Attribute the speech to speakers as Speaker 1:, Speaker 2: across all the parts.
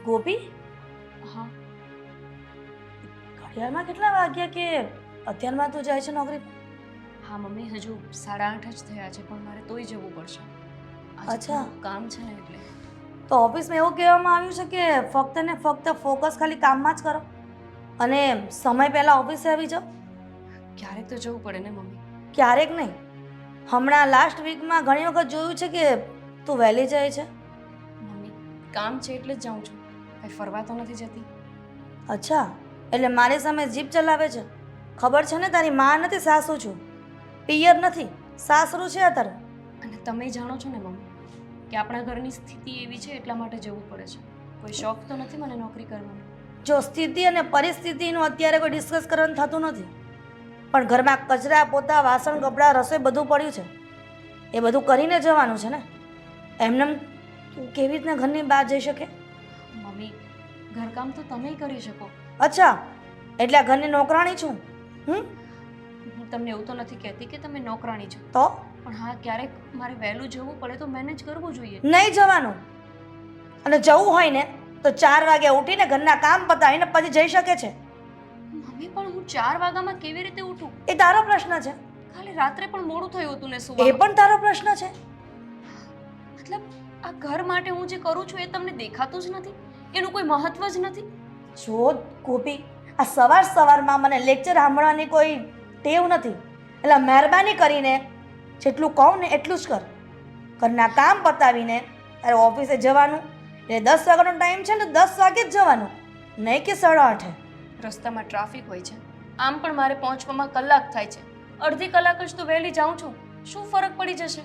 Speaker 1: ગોપી,
Speaker 2: હા
Speaker 1: ઘડિયાળમાં કેટલા વાગ્યા કે અત્યારમાં તું જાય છે નોકરી પર?
Speaker 2: હા મમ્મી, હજુ 8:30 જ થયા છે, પણ મારે તોય જવું પડશે. આજે
Speaker 1: અચ્છા.
Speaker 2: થોડું કામ છે ને એટલે.
Speaker 1: તો ઓફિસમાં એવું કહેવામાં આવ્યું છે કે ફક્ત ને ફક્ત ફોકસ ખાલી કામમાં જ કરો અને સમય પહેલાં ઓફિસે આવી જાઓ?
Speaker 2: ક્યારેક તો જવું પડે ને મમ્મી.
Speaker 1: ક્યારેક નહીં, હમણાં લાસ્ટ વીકમાં ઘણી વખત જોયું છે કે તું વહેલી જાય છે.
Speaker 2: મમ્મી, કામ છે એટલે જ જાઉં છું, કંઈ ફરવા તો નથી જતી.
Speaker 1: અચ્છા, એટલે મારી સામે જીપ ચલાવે છે? ખબર છે ને તારી માં નથી, સાસુ છું. પિયર નથી, સાસરું છે અત્યારે.
Speaker 2: અને તમે જાણો છો ને મમ્મી કે આપણા ઘરની સ્થિતિ એવી છે એટલા માટે જવું પડે છે. કોઈ શોખ તો નથી મને નોકરી કરવાનો.
Speaker 1: જો સ્થિતિ અને પરિસ્થિતિનું અત્યારે કોઈ ડિસ્કસ કરવાનું થતું નથી, પણ ઘરમાં કચરા પોતા વાસણ કપડાં રસોઈ બધું પડ્યું છે, એ બધું કરીને જવાનું છે ને. એમને તું કેવી રીતના ઘરની બહાર જઈ શકે?
Speaker 2: મમ્મી, ઘરકામ તો તમે કરી શકો.
Speaker 1: અચ્છા, એટલે આ ઘરની નોકરાણી છું હું?
Speaker 2: હું તમને એવું તો નથી કહેતી કે તમે નોકરાણી છો,
Speaker 1: તો
Speaker 2: પણ હા ક્યારેક મારે વહેલું જવું પડે તો મેનેજ કરવું જોઈએ.
Speaker 1: નહીં જવાનું, અને જવું હોય ને તો 4 વાગે ઉઠીને ઘરના કામ પતાવીને પછી જઈ શકે છે.
Speaker 2: મમ્મી, પણ હું 4 વાગ્યામાં કેવી રીતે ઉઠું?
Speaker 1: એ તારો પ્રશ્ન છે.
Speaker 2: કાલે રાત્રે પણ મોડું થયું હતું ને
Speaker 1: એ
Speaker 2: સુવા.
Speaker 1: પણ તારો પ્રશ્ન છે.
Speaker 2: મતલબ આ ઘર માટે હું જે કરું છું એ તમને દેખાતું જ નથી? એનું કોઈ મહત્વ જ નથી?
Speaker 1: જો ગોપી, આ સવારમાં મને લેક્ચર સાંભળવાની કોઈ ટેવ નથી, એટલે મહેરબાની કરીને જેટલું કહું ને એટલું જ કર. ઘરના કામ પતાવીને તારે ઓફિસે જવાનું, એટલે 10 વાગ્યાનો ટાઈમ છે ને 10 વાગે જ જવાનું, નહીં કે 8:30.
Speaker 2: રસ્તામાં ટ્રાફિક હોય છે, આમ પણ મારે પહોંચવામાં કલાક થાય છે. અડધી કલાક જ તો વહેલી જાઉં છું, શું ફરક પડી જશે?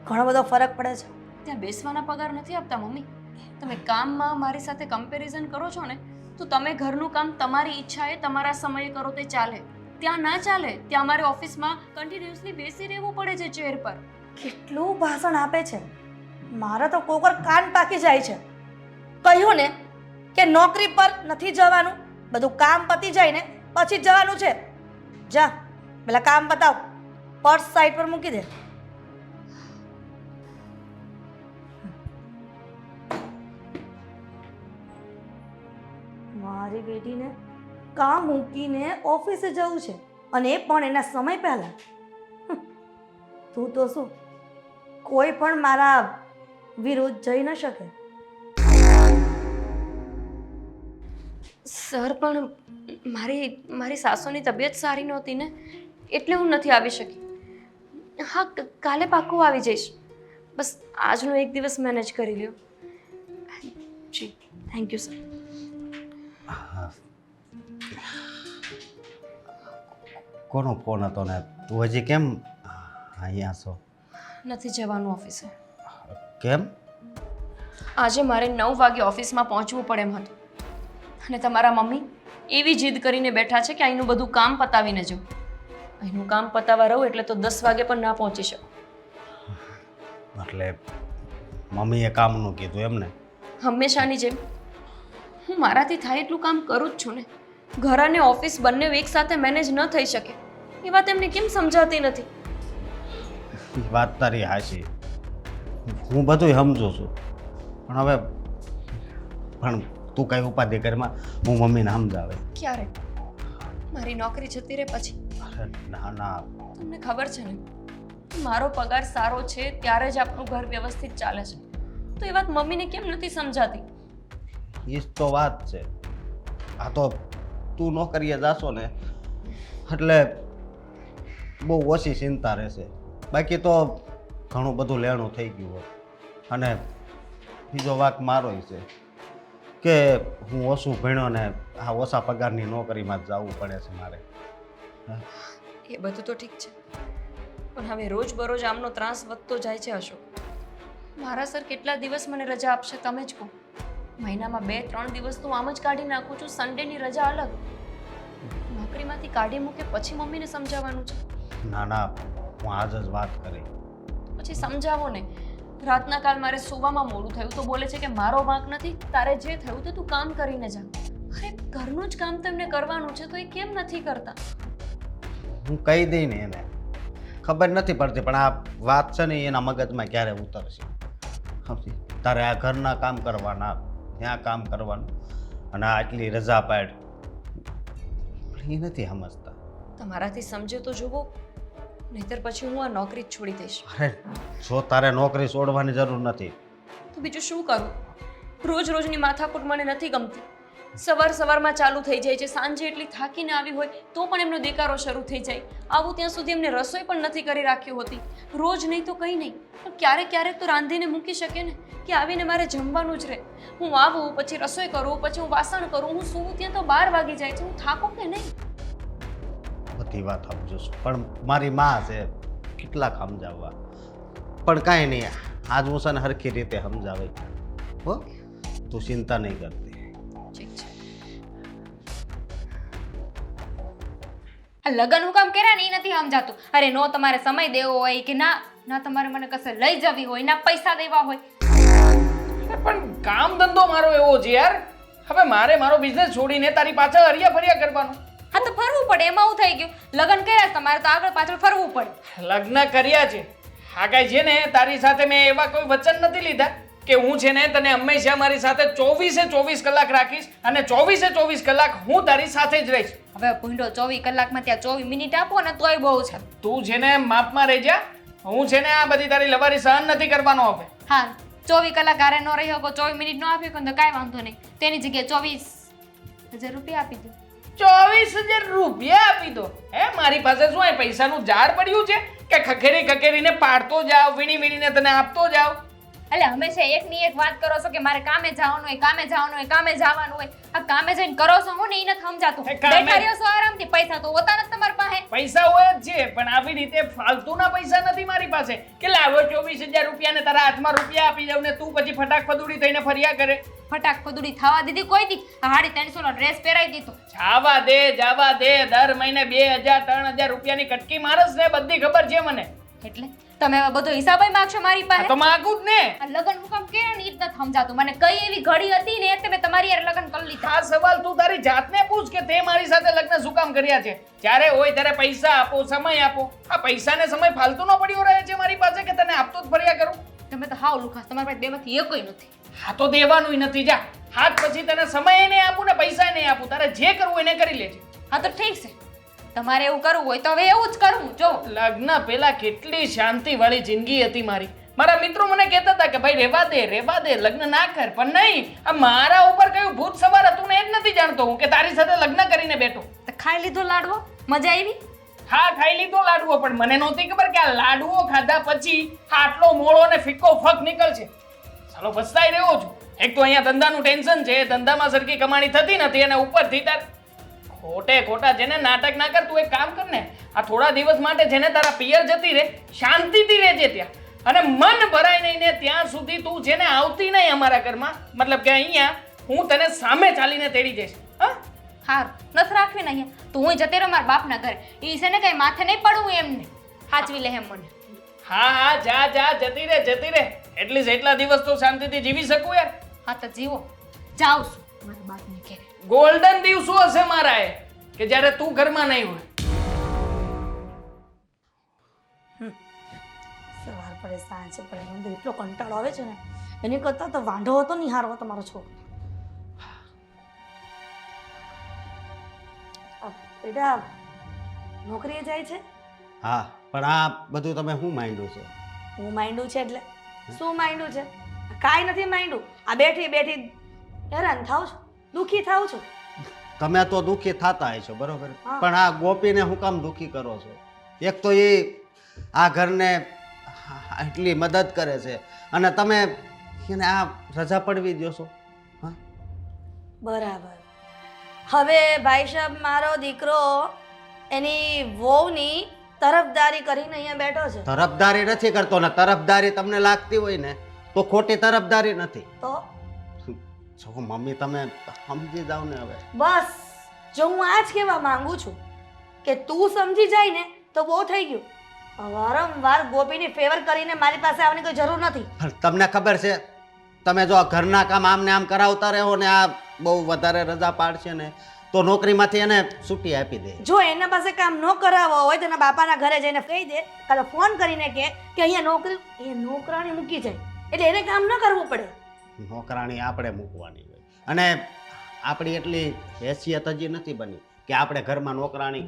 Speaker 1: ઘણો બધો ફરક પડે છે.
Speaker 2: ત્યાં બેસવાના પગાર નથી આપતા મમ્મી. તમે કામમાં મારી સાથે કમ્પેરિઝન કરો છો ને, તો તમે ઘરનું કામ તમારી ઈચ્છાએ તમારા સમયે કરો તે ચાલે. ત્યાં ના ચાલે, ત્યાં અમારે ઓફિસમાં કન્ટિન્યુઅસલી બેસી રહેવું પડે છે ચેર પર.
Speaker 1: કેટલું ભાષણ આપે છે, મારા તો કોકર કાન પાકી જાય છે. કહ્યું ને કે નોકરી પર નથી જવાનું, બધું કામ પતી જાય ને પછી જ જવાનું છે. જા પેલા કામ બતાવ, પર્સ સાઈડ પર મૂકી દે. મારી બેટીને કામ મૂકીને ઓફિસે જવું છે, અને એ પણ એના સમય પહેલા. તું તો શું, કોઈ પણ મારા વિરુદ્ધ જઈ ન શકે.
Speaker 2: સર, પણ મારી સાસુની તબિયત સારી નહોતી ને, એટલે હું નથી આવી શકી. હા, કાલે પાક્કું આવી જઈશ. બસ આજનો એક દિવસ મેનેજ કરી લ્યો. જી, થેન્ક યુ સર.
Speaker 3: કોનો ફોન હતો ને તું હજી કેમ અહીંયા છો?
Speaker 2: નથી જવાનું ઓફિસે.
Speaker 3: કેમ?
Speaker 2: આજે મારે 9 વાગે ઓફિસમાં પહોંચવું પડે એમ હતું, અને તમારા મમ્મી એવી જીદ કરીને બેઠા છે કે અહીંનું બધું કામ પતાવીને જાઉં. અહીંનું કામ પતાવવા રહું એટલે તો 10 વાગે પણ ના પહોંચી શકું.
Speaker 3: એટલે મમ્મીએ કામનું કીધું એમ ને?
Speaker 2: હંમેશાની જેમ હું મારાથી થાય એટલું કામ કરું જ છું ને. ઘર અને ઓફિસ બંને એક સાથે મેનેજ ન થઈ શકે એ વાત એમને કેમ સમજાતી નથી?
Speaker 3: વાત તારી હાચી, હું બધું સમજુ છું, પણ હવે તું કઈ ઉપાધિ કરીમાં હું મમ્મીને સમજાવે.
Speaker 2: ક્યારે? મારી નોકરી જતી રહે પછી?
Speaker 3: અરે ના ના,
Speaker 2: તમને ખબર છે ને, મારો પગાર સારો છે ત્યારે જ આપણું ઘર વ્યવસ્થિત ચાલે છે, તો એ વાત મમ્મીને કેમ નથી સમજાતી?
Speaker 3: એ જ તો વાત છે. આ તો તું નોકરીએ જાશો ને એટલે બહુ ઓછી ચિંતા રહેશે, બાકી તો ઘણું બધું લેણું થઈ ગયું હોય. અને બીજો વાક મારો છે કે હું ઓછું ભણ્યો ને આ ઓછા પગારની નોકરીમાં જ જવું પડે છે મારે.
Speaker 2: એ બધું તો ઠીક છે, પણ હવે રોજબરોજ આમનો ત્રાસ વધતો જાય છે અશોક. મારા સર કેટલા દિવસ મને રજા આપશે તમે જ કહો? મહિનામાં 2-3 દિવસ તો આમ જ કાઢી નાખું છું, સન્ડેની રજા અલગ. નોકરીમાંથી કાઢી મૂકે પછી મમ્મીને સમજાવવાનું છે?
Speaker 3: ના ના, હું આજ જ વાત કરી.
Speaker 2: પછી સમજાવો ને. રાતના કાલ મારે સુવામાં મોડું થયું તો બોલે છે કે મારો વાંક નથી, તારે જે થયું તે તું કામ કરીને જા. અરે ઘરનું જ કામ તેમને કરવાનું છે તો એ કેમ નથી કરતા?
Speaker 3: હું કહી દઈ ને એને, ખબર નથી પડતી, પણ આ વાત છે ને એના મગજમાં ક્યારે ઉતરશે. સમજી? તારે આ ઘરના કામ કરવાના, ત્યાં કામ કરવાનું, અને આ આટલી રજા પાડ એ નથી સમજતા.
Speaker 2: તમારાથી સમજે તો જુઓ, નહીતર પછી હું આ નોકરી જ છોડી દઈશ.
Speaker 3: અરે જો તારે નોકરી છોડવાની જરૂર નથી.
Speaker 2: તો બીજું શું કરું? રોજ રોજની માથાકૂટ મને નથી ગમતી. સવારમાં ચાલુ થઈ જાય છે, સાંજે એટલી થાકીને આવી હોય તો પણ એમનો દેકારો શરૂ થઈ જાય. આવું ત્યાં સુધી એમને રસોઈ પણ નથી કરી રાખી હોતી. રોજ નહીં તો કંઈ નહીં, પણ ક્યારેક ક્યારેક તો રાંધીને મૂકી શકે ને, કે આવીને મારે જમવાનું જ રહે. હું આવું, પછી રસોઈ કરું, પછી હું વાસણ કરું, હું સૂવું ત્યાં તો 12 વાગી જાય છે. હું થાકું કે નહીં?
Speaker 3: બધી વાત સમજુ છું, પણ મારી માં છે, કેટલાક સમજાવવા. પણ કાંઈ નહીં, આજ હું છે ને સરખી રીતે સમજાવે. હો, તું ચિંતા નહીં કરતી.
Speaker 2: ઠીક છે.
Speaker 4: આ લગન હું કામ કર્યા ને એ નથી સમજાતું. અરે નો તમારે સમય દેવો હોય કે ના તમારે મને કશે લઈ જવી હોય, ના પૈસા દેવા હોય.
Speaker 5: પણ કામ ધંધો મારો એવો છે યાર. હવે મારે મારો બિઝનેસ છોડીને તારી પાછળ હરિયા ફરિયા કરવાનું.
Speaker 4: હા તો ફરવું પડે, એમાં હું થઈ ગયું. લગન કર્યા છે તમારે તો આગળ પાછળ ફરવું પડે.
Speaker 5: લગ્ન કર્યા છે, હા કાંઈ છે ને, તારી સાથે મેં એવા કોઈ વચન નથી લીધા કે હું છે ને તને હંમેશા મારી સાથે 24 કલાક રાખીશ અને 24 કલાક હું તારી સાથે જ રહીશ.
Speaker 4: હવે ભૂંડો 24 કલાકમાં ત્યાં 24 મિનિટ આપો ને તોય બહુ છે.
Speaker 5: તું છે ને માપમાં રહી જા. હું છે ને આ બધી તારી લવારી સહન નથી કરવાનો હવે.
Speaker 4: હા 24 કલાક હારે ન રહી શકો, 24 મિનિટ ન આપી શકો તો કાંઈ વાંધો નહીં. તેની જગ્યાએ 24,000 રૂપિયા આપી દો.
Speaker 5: 24,000 રૂપિયા આપી દો? હે, મારી પાસે શું એ પૈસાનું ઝાડ પડ્યું છે કે ખખેરીને પાડતો જાવ, વીણીને તને આપતો જાવ?
Speaker 4: એટલે હંમેશા એકની એક વાત કરો છો કે મારે કામે જવાનું હોય, કામે જવાનું હોય. આ કામે જઈને કરો છો હું ને એ નથી સમજાતું.
Speaker 5: એ કામે-
Speaker 4: બેઠા રહ્યો છો આરામથી, પૈસા તો હોતા નથી તમારી પાસે.
Speaker 5: પૈસા હોય જ છે, પણ આવી રીતે ફાલતુના પૈસા નથી મારી પાસે કે લાવો 24,000 રૂપિયા ને તારા હાથમાં રૂપિયા આપી દઉં ને તું પછી ફટાક ફદુડી થઈને ફર્યા કરે.
Speaker 4: ફટાક ફદુડી થવા દીધી કોઈ દી? 350 નો ડ્રેસ પહેરાવી દીધો.
Speaker 5: જાવા દે. દર મહિને 2,000 3,000 રૂપિયાની કટકી મારસ ને, બધી ખબર છે મને.
Speaker 4: એટલે તમે હવે બધો હિસાબ માંગશો મારી
Speaker 5: આ
Speaker 4: પાસે?
Speaker 5: તો માગું જ ને.
Speaker 4: આ લગન હું કામ કર્યા ને ઈ જ નથી સમજાતું મને. કઈ એવી ઘડી હતી ને એટલે મેં તમારી યાર લગન કરી લીધા.
Speaker 5: આ સવાલ તું તારી જાતને પૂછ કે તે મારી સાથે લગ્ન શું કામ કર્યા છે. જ્યારે હોય ત્યારે પૈસા આપો, સમય આપો. આ પૈસાને સમય ફાલતુનો પડ્યો રહે છે મારી પાસે કે તને આપતો જ ફર્યા કરું.
Speaker 4: તમે તો હાવ લુખાસ, તમારી પાસે બેમાંથી એકય નથી.
Speaker 5: હા તો દેવાનુંય નથી. જા હાથ પછી તને સમય નહીં આપું ને પૈસા નહીં આપું. તારે જે કરવું એને કરી લેજે.
Speaker 4: હા તો ઠીક છે, તમારે એવું કરવું હોય તો હવે એવું જ કરવું. જો
Speaker 5: લગ્ન પહેલા કેટલી શાંતિ વાળી જિંદગી હતી મારી. મારા મિત્રો મને કહેતા હતા કે ભાઈ રેવા દે, લગ્ન ના કર. પણ નહીં, આ મારા ઉપર કયું ભૂત સવાર હતું ને એ જ નથી જાણતો હું કે તારી સાથે લગ્ન કરીને બેઠો.
Speaker 4: તો ખાઈ લીધો લાડવો? મજા આવી?
Speaker 5: હા ખાઈ લીધો લાડવો, પણ મને નહોતી ખબર કે આ લાડવો ખાધા પછી આટલો મોળો ને ફિક્કો ફક નીકળશે. ચાલો પસ્તાઈ રહ્યો છું. એક તો અહીંયા ધંધાનું ટેન્શન છે, ધંધામાં સરખી કમાણી થતી નથી અને ઉપરથી તાર ખોટા જેને નાટક ના કર. તું એક કામ કર ને, આ થોડા દિવસ માટે જેને તારા પિયર જતી રહે, શાંતિથી રહેજે ત્યાં. અને મન ભરાય નહીં ને ત્યાં સુધી તું જેને આવતી નહીં અમારા ઘરમાં, મતલબ કે અહીંયા હું તને સામે ચાલીને તેડી જઈશ. હા
Speaker 4: હારું, નથી રાખવી ને અહીંયા તો હું જતી રહું મારા બાપના ઘરે. ઈ છે ને કઈ માથે નહીં પડવું એમને, સાચવી લે એમ મને.
Speaker 5: હા જા જતી રહે. એટલીસ્ટ એટલા દિવસ તો શાંતિથી જીવી શકું યાર.
Speaker 4: હા તો જીવો, જાઉં છું મારા બાપને ઘરે.
Speaker 5: ગોલ્ડન દિવસો હશે મારા એ કે જ્યારે તું ઘરમાં નહીં હોય.
Speaker 1: સવાર પડે સાંજ પડે મને એટલો કંટાળો આવે છે ને, એની કરતાં તો વાંઢો હતો નહીં હારો તમારો છોકરો. બેટા નોકરીએ જાય છે?
Speaker 3: હા, પણ આ બધું તમે શું માંડ્યું છે?
Speaker 1: હું માંડ્યું છે એટલે શું માંડ્યું છે? કાંઈ નથી માંડ્યું. આ બેઠી હેરાન થાવ છું, દુઃખી થાવ છું.
Speaker 3: તમે તો દુઃખી થતા હશો બરોબર,
Speaker 1: હા.
Speaker 3: પણ આ ગોપીને હું કામ દુઃખી કરો છો? એક તો એ આ ઘરને એટલી મદદ કરે છે અને તમે એને આ રજા પડવી દો છો. હા
Speaker 1: બરાબર. હવે ભાઈ સાહેબ મારો દીકરો એની વહુની તરફદારી કરીને અહીંયા બેઠો છે.
Speaker 3: તરફદારી નથી કરતો ને, તરફદારી તમને લાગતી હોય ને તો ખોટી તરફદારી નથી.
Speaker 1: તો
Speaker 3: જો મમ્મી તમે સમજી જાવ ને હવે.
Speaker 1: બસ જો હું આ જ કહેવા માંગુ છું કે તું સમજી જાય ને તો બહુ થઈ ગયું. વારંવાર ગોપીની ફેવર કરીને મારી પાસે આવવાની કોઈ જરૂર નથી.
Speaker 3: પણ તમને ખબર છે, તમે જો ઘરના કામ આમને આમ કરાવતા રહો ને આ બહુ વધારે રજા પાડશે ને તો નોકરીમાંથી એને છૂટી આપી દે.
Speaker 1: જો એના પાસે કામ ન કરાવવો હોય તો એના બાપાના ઘરે જઈને કહી દે, કાં તો ફોન કરીને કે અહીંયા નોકરાણી મૂકી જાય. એટલે એને કામ ન કરવું પડે.
Speaker 3: નોકરાણી આપણે મૂકવાની હોય અને આપણી એટલી હેસિયત હજી નથી બની કે આપણે ઘરમાં નોકરાણી.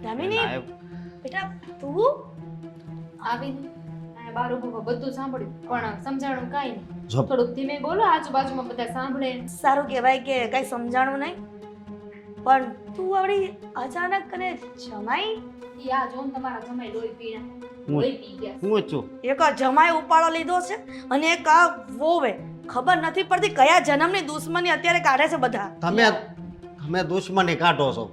Speaker 1: દામિની
Speaker 3: ના,
Speaker 1: બેટા તું
Speaker 4: આવીને અને બાર ઊભો બધું સાંભળ્યું પણ સમજાણું કાંઈ નહીં.
Speaker 3: જો
Speaker 4: થોડુંક ધીમે બોલો, આજુબાજુમાં બધા સાંભળે.
Speaker 1: સારું કહેવાય કે કઈ સમજાણું નહીં, પણ તું આવડી અચાનક અને જમાઈ
Speaker 4: ઈ આ જોન તમારા જમાઈ લોહી પીને
Speaker 3: હું
Speaker 4: લોહી પી ગયા.
Speaker 3: હું છું.
Speaker 1: એક આ જમાઈ ઉપાડો લીધો છે અને એક આ વોવે ખબર નથી પડતી કયા જન્મની દુશ્મની અત્યારે કાઢે છે બધા.
Speaker 3: તમે દુશ્મની કાઢો છો.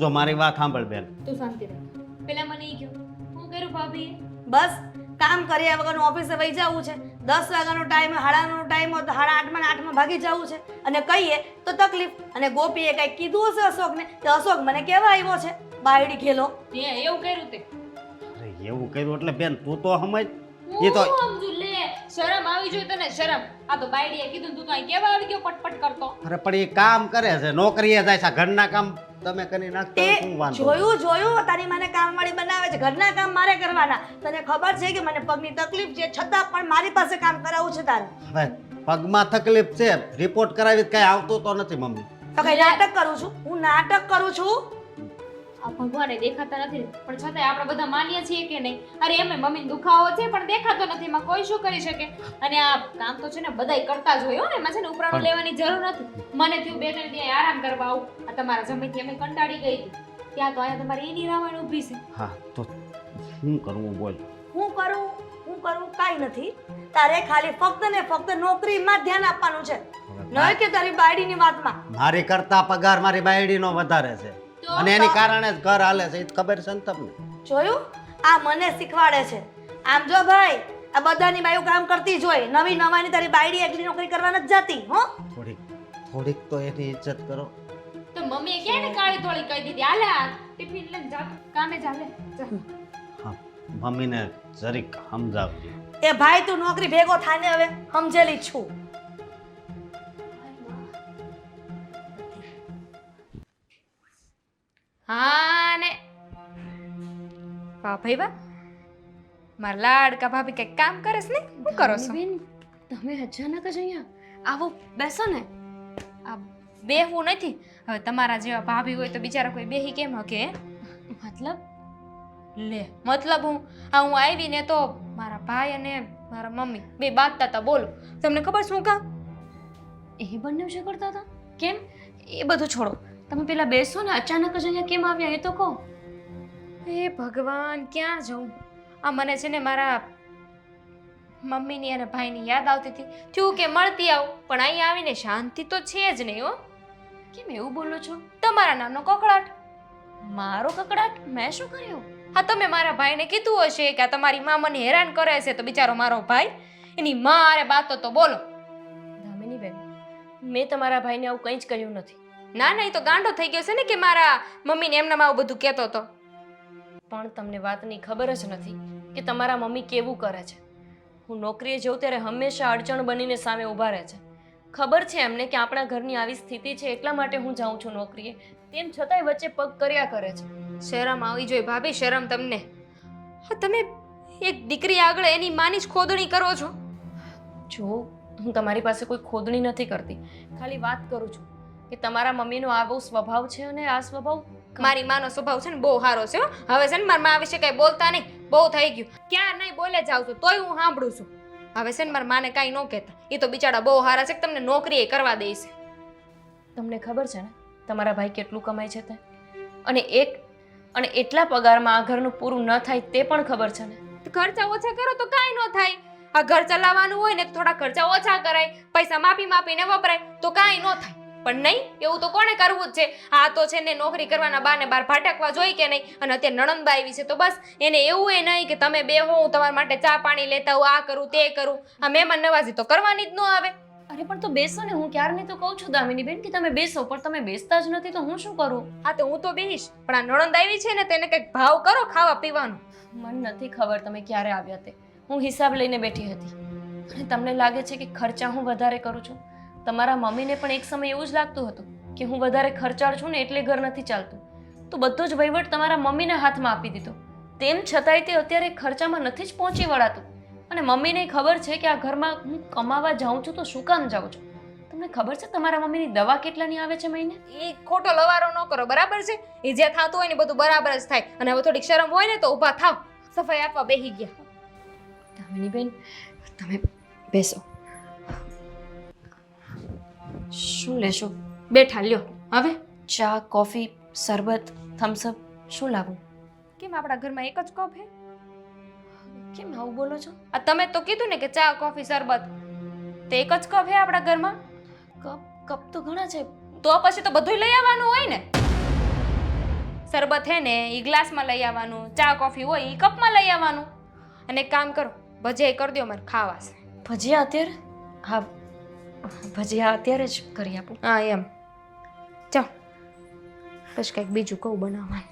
Speaker 3: જો મારી વાત સાંભળ બેન,
Speaker 4: તું શાંતિ રાખ. પેલા મને ઈ કહો, હું કર્યું ભાભી?
Speaker 1: બસ કામ કર્યા વગરનું ઓફિસે વહી જવું છે. 10 વાગ્યાનો ટાઈમ, 9:30નો ટાઈમ હોય તો 8:30 ને 8માં ભાગી જવું છે. અને કહીએ તો તકલીફ. અને ગોપીએ કઈ કીધું હશે અશોકને તો અશોક મને કેવા આવ્યો છે બાયડી ખેલો.
Speaker 4: તે એવું કર્યું તે?
Speaker 3: અરે એવું કર્યું એટલે બેન તું તો સમજ. એ તો
Speaker 4: હું સમજુ લે, શરમ આવી જોઈએ તને શરમ. આ તો બાયડીએ કીધું તું તો અહીં કેવા આવી ગયો પટપટ કરતો.
Speaker 3: અરે પણ એ કામ કરે છે, નોકરીએ જાય છે, ઘરના કામ તમે કરી નાખતો
Speaker 1: તે
Speaker 3: હોય, શું વાંધો?
Speaker 1: જોયું તારી મને કામવાળી બનાવે છે. ઘરના કામ મારે કરવાના. તને ખબર છે કે મને પગની તકલીફ છે, છતાં પણ મારી પાસે કામ કરાવવું છે તારે.
Speaker 3: હવે પગમાં તકલીફ છે, રિપોર્ટ કરાવી કઈ આવતું તો નથી મમ્મી.
Speaker 1: તો કઈ નાટક કરું છું? હું નાટક કરું છું?
Speaker 4: આ ભગવાને દેખાતા નથી ને, પણ છતાંય આપણે બધા માનીએ છીએ કે નહીં? અરે એમે મમ્મીને દુખાવો છે પણ દેખાતો નથી, એમાં કોઈ શું કરી શકે? અને આ કામ તો છે ને બધાય કરતા જ હોય હો, એમાં છે ને ઉપરાણું લેવાની જરૂર નથી. મને થયું 2-3 દી આરામ કરવા આવું. આ તમારા જમીથી અમે કંટાળી ગઈ હતી. ત્યાં તો અહીંયા તમારી એની રાવણ ઊભી છે.
Speaker 3: હા તો શું કરવું બોલ?
Speaker 1: હું કરું કાંઈ નથી. તારે ખાલી ફક્ત ને ફક્ત નોકરીમાં જ ધ્યાન આપવાનું છે, નહીં કે તારી બાયડીની વાતમાં.
Speaker 3: મારી કરતા પગાર મારી બાયડીનો વધારે છે અને એની કારણે જ ઘર હાલે છે. એ ખબર છે ને તમને?
Speaker 1: જોયું? આ મને શીખવાડે છે. આમ જો ભાઈ, આ બધાની બાયું કામ કરતી જ હોય. નવી નવાની તારી બાયડી એકલી નોકરી કરવા નથી જતી. હો,
Speaker 3: થોડીક તો એની ઇજ્જત કરો.
Speaker 4: તો મમ્મીએ ક્યાં ને કાળી ધોળી કહી દીધી, હાલે આ ટિફિન લઈને જા, કામે જા લે જા.
Speaker 3: હા, મમ્મીને જરીક સમજાવજો.
Speaker 1: એ ભાઈ તું નોકરી ભેગો થાય ને હવે, સમજેલી જ છું.
Speaker 4: હા ને વાહ ભાઈ વાહ, મારા લાડકા ભાભી કઈક કામ કરે છે ને? શું કરો છો?
Speaker 2: બેન, તમે અચાનક જ અહીંયા આવો બેસો ને.
Speaker 4: આ બેહવું નથી. હવે તમારા જેવા ભાભી હોય તો બિચારા કોઈ બેહી કેમ હકે?
Speaker 2: મતલબ
Speaker 4: લે મતલબ હું આવીને તો મારા ભાઈ અને મારા મમ્મી બે બાતતા હતા. બોલો, તમને ખબર શું કામ?
Speaker 2: એ બંને શું કરતા હતા? કેમ? એ બધું છોડો, તમે પેલા બેસો ને. અચાનક જ અહીંયા કેમ આવ્યા એ તો કહો.
Speaker 4: હે ભગવાન, ક્યાં જઉં? આ મને છે ને મારા મમ્મીની અને ભાઈની યાદ આવતી હતી. થયું કે મળતી આવું, પણ અહીંયા આવીને શાંતિ તો છે જ નહીં હો.
Speaker 2: કેમ એવું બોલો છો?
Speaker 4: તમારા નામનો કકડાટ.
Speaker 2: મારો કકડાટ? મેં શું કર્યું?
Speaker 4: હા, તમે મારા ભાઈને કીધું હશે કે આ તમારી માં મને હેરાન કરે છે, તો બિચારો મારો ભાઈ એની માં અરે બાતો તો બોલો.
Speaker 2: દામિની બેન, મેં તમારા ભાઈને આવું કંઈ જ કર્યું નથી.
Speaker 4: ના ના, એ તો ગાંડો થઈ ગયો છે ને કે મારા મમ્મીને એમનામાં આવું બધું કહેતો હતો.
Speaker 2: પણ તમને વાતની ખબર જ નથી કે તમારા મમ્મી કેવું કરે છે. હું નોકરીએ જઉં ત્યારે હંમેશા અડચણ બનીને સામે ઊભા રહે છે. ખબર છે એમને કે આપણા ઘરની આવી સ્થિતિ છે, એટલા માટે હું જાઉં છું નોકરીએ. તેમ છતાંય વચ્ચે પગ કર્યા કરે છે.
Speaker 4: શરમ આવી જોઈએ ભાભી, શરમ તમને. હા, તમે એક દીકરી આગળ એની માની જ ખોદણી કરો છો.
Speaker 2: જો હું તમારી પાસે કોઈ ખોદણી નથી કરતી, ખાલી વાત કરું છું કે તમારા મમ્મીનો આવો સ્વભાવ છે અને આ સ્વભાવ
Speaker 4: મારી માનો સ્વભાવ છે ને બહુ સારો છે હો. હવે છે ને મારા મા વિશે કઈ બોલતા નહીં, બહુ થઈ ગયું. ક્યાં નહીં બોલે જાવ છો તોય હું સાંભળું છું. હવે છે ને મારા માને કાંઈ ન કહેતા. એ તો બિચારા બહુ સારા છે કે તમને નોકરી એ કરવા દે છે.
Speaker 2: તમને ખબર છે ને તમારા ભાઈ કેટલું કમાય છે તે? અને એટલા પગારમાં આ ઘરનું પૂરું ન થાય તે પણ ખબર છે ને?
Speaker 4: ખર્ચા ઓછા કરો તો કાંઈ ન થાય. આ ઘર ચલાવવાનું હોય ને તો થોડા ખર્ચા ઓછા કરાય, પૈસા માપીને વપરાય તો કાંઈ ન થાય. પણ નહીં, એવું તો કોને કરવું જ છે? આ તો છે ને નોકરી કરવાના બાને બાર ભાટકવા જોઈ કે નહીં. અને અત્યારે નણંદબા આવી છે તો બસ એને એવું એ નહીં કે તમે બે હો હું તમારા માટે ચા પાણી લેતા હું, આ કરું તે કરું. આ મહેમાન નવાઝી તો કરવાની જ ન આવે.
Speaker 2: અરે પણ તો બેસો ને. હું ક્યારની તો કહું છું દામિની બેન કે તમે બેસો, પણ તમે બેસતા જ નથી તો હું શું કરું?
Speaker 4: હા તો હું તો બેહીશ, પણ આ નણંદ આવી છે ને તેને કંઈક ભાવ કરો ખાવા પીવાનો.
Speaker 2: મને નથી ખબર તમે ક્યારે આવ્યા તે. હું હિસાબ લઈને બેઠી હતી અને તમને લાગે છે કે ખર્ચા હું વધારે કરું છું. તમારા મમ્મીને પણ એક સમય એવું જ લાગતું હતું કે હું વધારે ખર્ચાળ છું ને એટલે ઘર નથી ચાલતું. તો બધો જ વહીવટ તમારા મમ્મીના હાથમાં આપી દીધો. તેમ છતાંય તે અત્યારે ખર્ચામાં નથી જ પહોંચી વળાતું અને મમ્મીને ખબર છે કે આ ઘરમાં હું કમાવા જાઉં છું તો શું કામ જાઉં છું. તમને ખબર છે તમારા મમ્મીની દવા કેટલાની આવે છે મહિને?
Speaker 4: એ ખોટો લવારો ન કરો, બરાબર છે? એ જે થતું હોય ને બધું બરાબર જ થાય. અને હવે થોડીક શરમ હોય ને તો ઊભા થાવ. સફાઈ આપવા બેહી ગયા.
Speaker 2: દામિની બેન, તમે બેસો. શું લેશો?
Speaker 4: બેઠા લ્યો. હવે
Speaker 2: ચા, કોફી, શરબત, થમ્સઅપ શું લાવું?
Speaker 4: કેમ આપણા ઘરમાં એક જ કપ હે?
Speaker 2: કેમ આવું બોલો છો?
Speaker 4: આ તમે તો કીધું ને કે ચા, કોફી, શરબત. તે એક જ કપ હે આપણા ઘરમાં?
Speaker 2: કપ તો ઘણા છે.
Speaker 4: તો પછી તો બધું લઈ આવવાનું હોય ને. શરબત હે ને એ ગ્લાસમાં લઈ આવવાનું, ચા કોફી હોય એ કપમાં લઈ આવવાનું. અને એક કામ કરો, ભજીયા કરી દો, મારે ખાવા છે.
Speaker 2: ભજીયા અત્યારે? હા, ભજીયા અત્યારે જ કરી આપું.
Speaker 4: હા એમ. ચાલ પછી કંઈક બીજું કહું બનાવવાનું.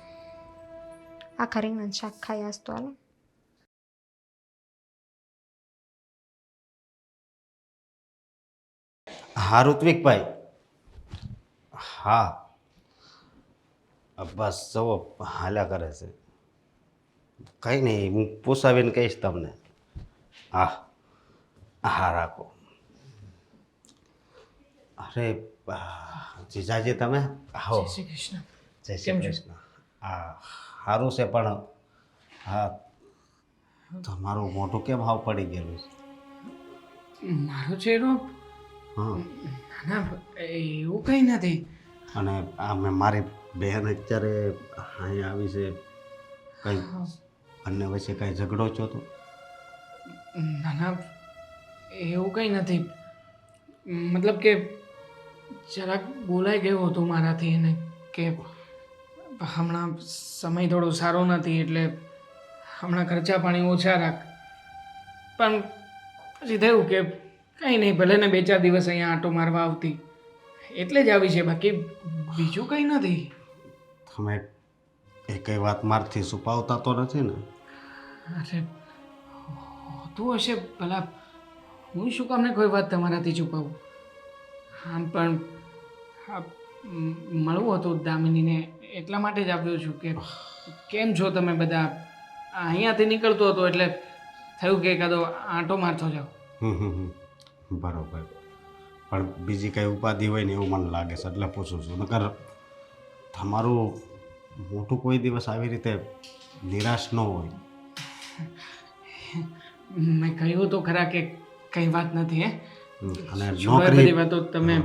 Speaker 4: આખા રીંગણાનું શાક ખાઈ આજ તો હાલો.
Speaker 3: હા ઋત્વિકભાઈ, હા બસ જુઓ હાલ્યા કરે છે. કંઈ નહીં, હું પૂછાવીને કહીશ તમને. હા હા રાખો. અરે જીજાજી તમે આવો.
Speaker 5: જય શ્રી કૃષ્ણ.
Speaker 3: જય
Speaker 5: કેમ
Speaker 3: શ્રી
Speaker 5: છો?
Speaker 3: કૃષ્ણ. હા સારું છે પણ હા તમારું મોઢું કેમ હાવ પડી ગયેલું છે?
Speaker 5: મારો ચહેરો?
Speaker 3: હા
Speaker 5: ના એવું કંઈ નથી.
Speaker 3: અને આ મેં મારી બહેન અત્યારે અહીંયા આવી છે, કંઈ બંને વચ્ચે કંઈ ઝઘડો થયો તો?
Speaker 5: ના ના એવું કંઈ નથી. મતલબ કે જરાક બોલાઈ ગયું હતું મારાથી એને કે હમણાં સમય થોડો સારો નથી એટલે હમણાં ખર્ચા પાણી ઓછા રાખ. પણ પછી થયું કે કંઈ નહીં, ભલે ને 2-4 દિવસ અહીંયા આંટો મારવા આવતી એટલે જ આવી છે, બાકી બીજું કંઈ નથી.
Speaker 3: તમે એ કઈ વાત મારથી છુપાવતા તો નથી ને?
Speaker 5: અરે હોતું હશે ભલા, હું શું કામને કોઈ વાત તમારાથી છુપાવું. આમ પણ મળવું હતું દામિનીને એટલા માટે જ આવ્યો છું કે કેમ છો તમે બધા. અહીંયાથી નીકળતો હતો એટલે થયું કે એકાદો આંટો મારતો જાઓ.
Speaker 3: બરોબર, પણ બીજી કઈ ઉપાધિ હોય ને એવું મને લાગે છે એટલે પૂછું છું. નકર તમારું મોટું કોઈ દિવસ આવી રીતે નિરાશ ન હોય.
Speaker 5: મેં કહ્યું તો ખરા કે કંઈ વાત નથી. હે
Speaker 3: અને
Speaker 5: શું હોય
Speaker 3: નોકરી
Speaker 5: બધી વાતો? તમે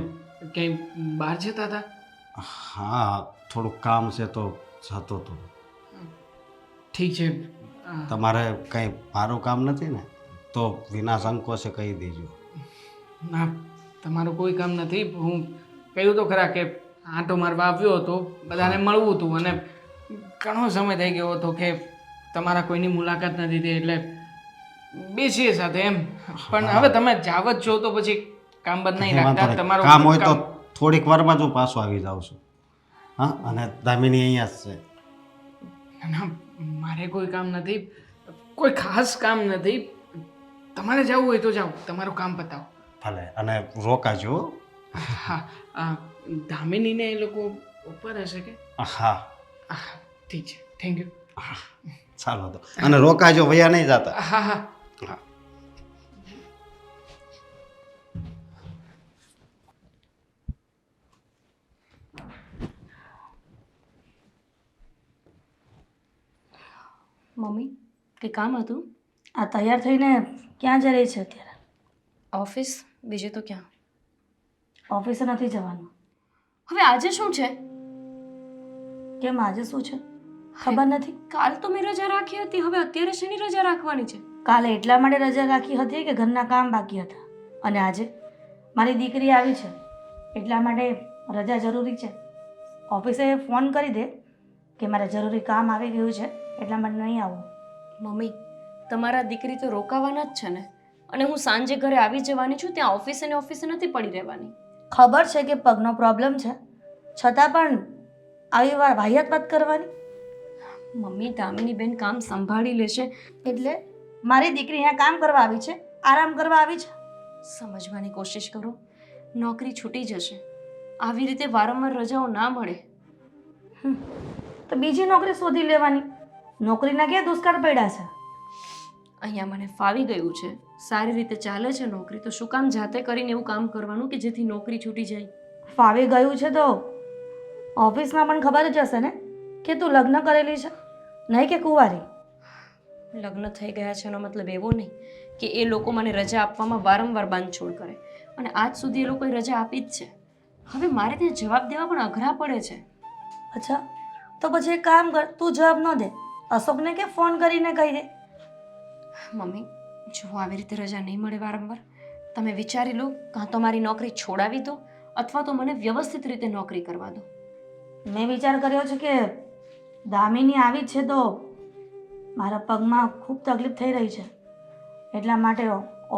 Speaker 5: ક્યાંય બહાર જતા હતા?
Speaker 3: હા થોડુંક કામ છે તો જતો હતો.
Speaker 5: ઠીક છે.
Speaker 3: તમારે કંઈ મારું કામ નથી ને તો વિના સંકોચે કહી દેજો.
Speaker 5: ના તમારું કોઈ કામ નથી. હું કહ્યું તો ખરા કે આંટો મારવા આવ્યો હતો, બધાને મળવું હતું અને ઘણો સમય થઈ ગયો હતો કે તમારા કોઈની મુલાકાત નથી લીધી એટલે બેસીએ સાથે એમ. પણ હવે તમે જાવ જ છો તો પછી કામ બંધ નહીં રાખતા. તમારું
Speaker 3: કામ હોય તો થોડીક વારમાં જ હું પાછો આવી જાઉં છું. હા, અને દામિની અહીંયા જ છે.
Speaker 5: ના મારે કોઈ કામ નથી, કોઈ ખાસ કામ નથી. તમારે જવું હોય તો જાઓ, તમારું કામ પતાવો.
Speaker 3: ભલે, અને રોકાજો.
Speaker 5: હા દામિનીને એ લોકો ઉપર હશે કે?
Speaker 3: હા
Speaker 5: ઠીક છે, થેન્ક યુ.
Speaker 3: ચાલો તો, અને રોકાજો, વયા નહીં જતા.
Speaker 5: હા હા.
Speaker 2: મમ્મી કંઈ કામ હતું?
Speaker 1: આ તૈયાર થઈને ક્યાં જઈ રહી છે અત્યારે?
Speaker 2: ઓફિસ, બીજે તો ક્યાં?
Speaker 1: ઓફિસે નથી જવાનું.
Speaker 2: હવે આજે શું છે?
Speaker 1: કેમ આજે શું છે ખબર નથી?
Speaker 2: કાલ તો મેં રજા રાખી હતી, હવે અત્યારે શેની રજા રાખવાની છે?
Speaker 1: કાલે એટલા માટે રજા રાખી હતી કે ઘરના કામ બાકી હતા, અને આજે મારી દીકરી આવી છે એટલા માટે રજા જરૂરી છે. ઓફિસે ફોન કરી દે કે મારે જરૂરી કામ આવી ગયું છે એટલા માટે નહીં આવું.
Speaker 2: મમ્મી, તમારા દીકરી તો રોકાવાના જ છે ને, અને હું સાંજે ઘરે આવી જવાની છું. ત્યાં ઓફિસે ને ઓફિસે નથી પડી રહેવાની.
Speaker 1: ખબર છે કે પગનો પ્રોબ્લેમ છે, છતાં પણ આવી વાહિયાત વાત કરવાની?
Speaker 2: મમ્મી, દામિની બેન કામ સંભાળી લેશે.
Speaker 1: એટલે મારી દીકરી અહીંયા કામ કરવા આવી છે, આરામ કરવા આવી છે?
Speaker 2: સમજવાની કોશિશ કરો. નોકરી છૂટી જશે, આવી રીતે વારંવાર રજાઓ ના મળે.
Speaker 1: તો બીજી નોકરી શોધી લેવાની. નોકરીના ક્યાં દુષ્કાળ પડ્યા છે?
Speaker 2: અહીંયા મને ફાવી ગયું છે, સારી રીતે ચાલે છે નોકરી, તો શું કામ જાતે કરીને એવું કામ કરવાનું કે જેથી નોકરી છૂટી જાય?
Speaker 1: ફાવી ગયું છે તો ઓફિસમાં પણ ખબર જ હશે ને કે તું લગ્ન કરેલી છે, નહીં કે કુંવારી?
Speaker 2: લગ્ન થઈ ગયા છે એનો મતલબ એવો નહીં કે એ લોકો મને રજા આપવામાં વારંવાર બાંધછોડ કરે, અને આજ સુધી એ લોકોએ રજા આપી જ છે. હવે મારે ત્યાં જવાબ દેવા પણ અઘરા પડે છે.
Speaker 1: અચ્છા, તો પછી એક કામ કર, તું જવાબ ન દે, અશોકને કે ફોન કરીને કહી દે.
Speaker 2: મમ્મી, જો આવી રીતે રજા નહીં મળે વારંવાર, તમે વિચારી લો, કાં તો મારી નોકરી છોડાવી દો અથવા તો મને વ્યવસ્થિત રીતે નોકરી કરવા દો.
Speaker 1: મેં વિચાર કર્યો છે કે દામિની આવી જ છે તો મારા પગમાં ખૂબ તકલીફ થઈ રહી છે, એટલા માટે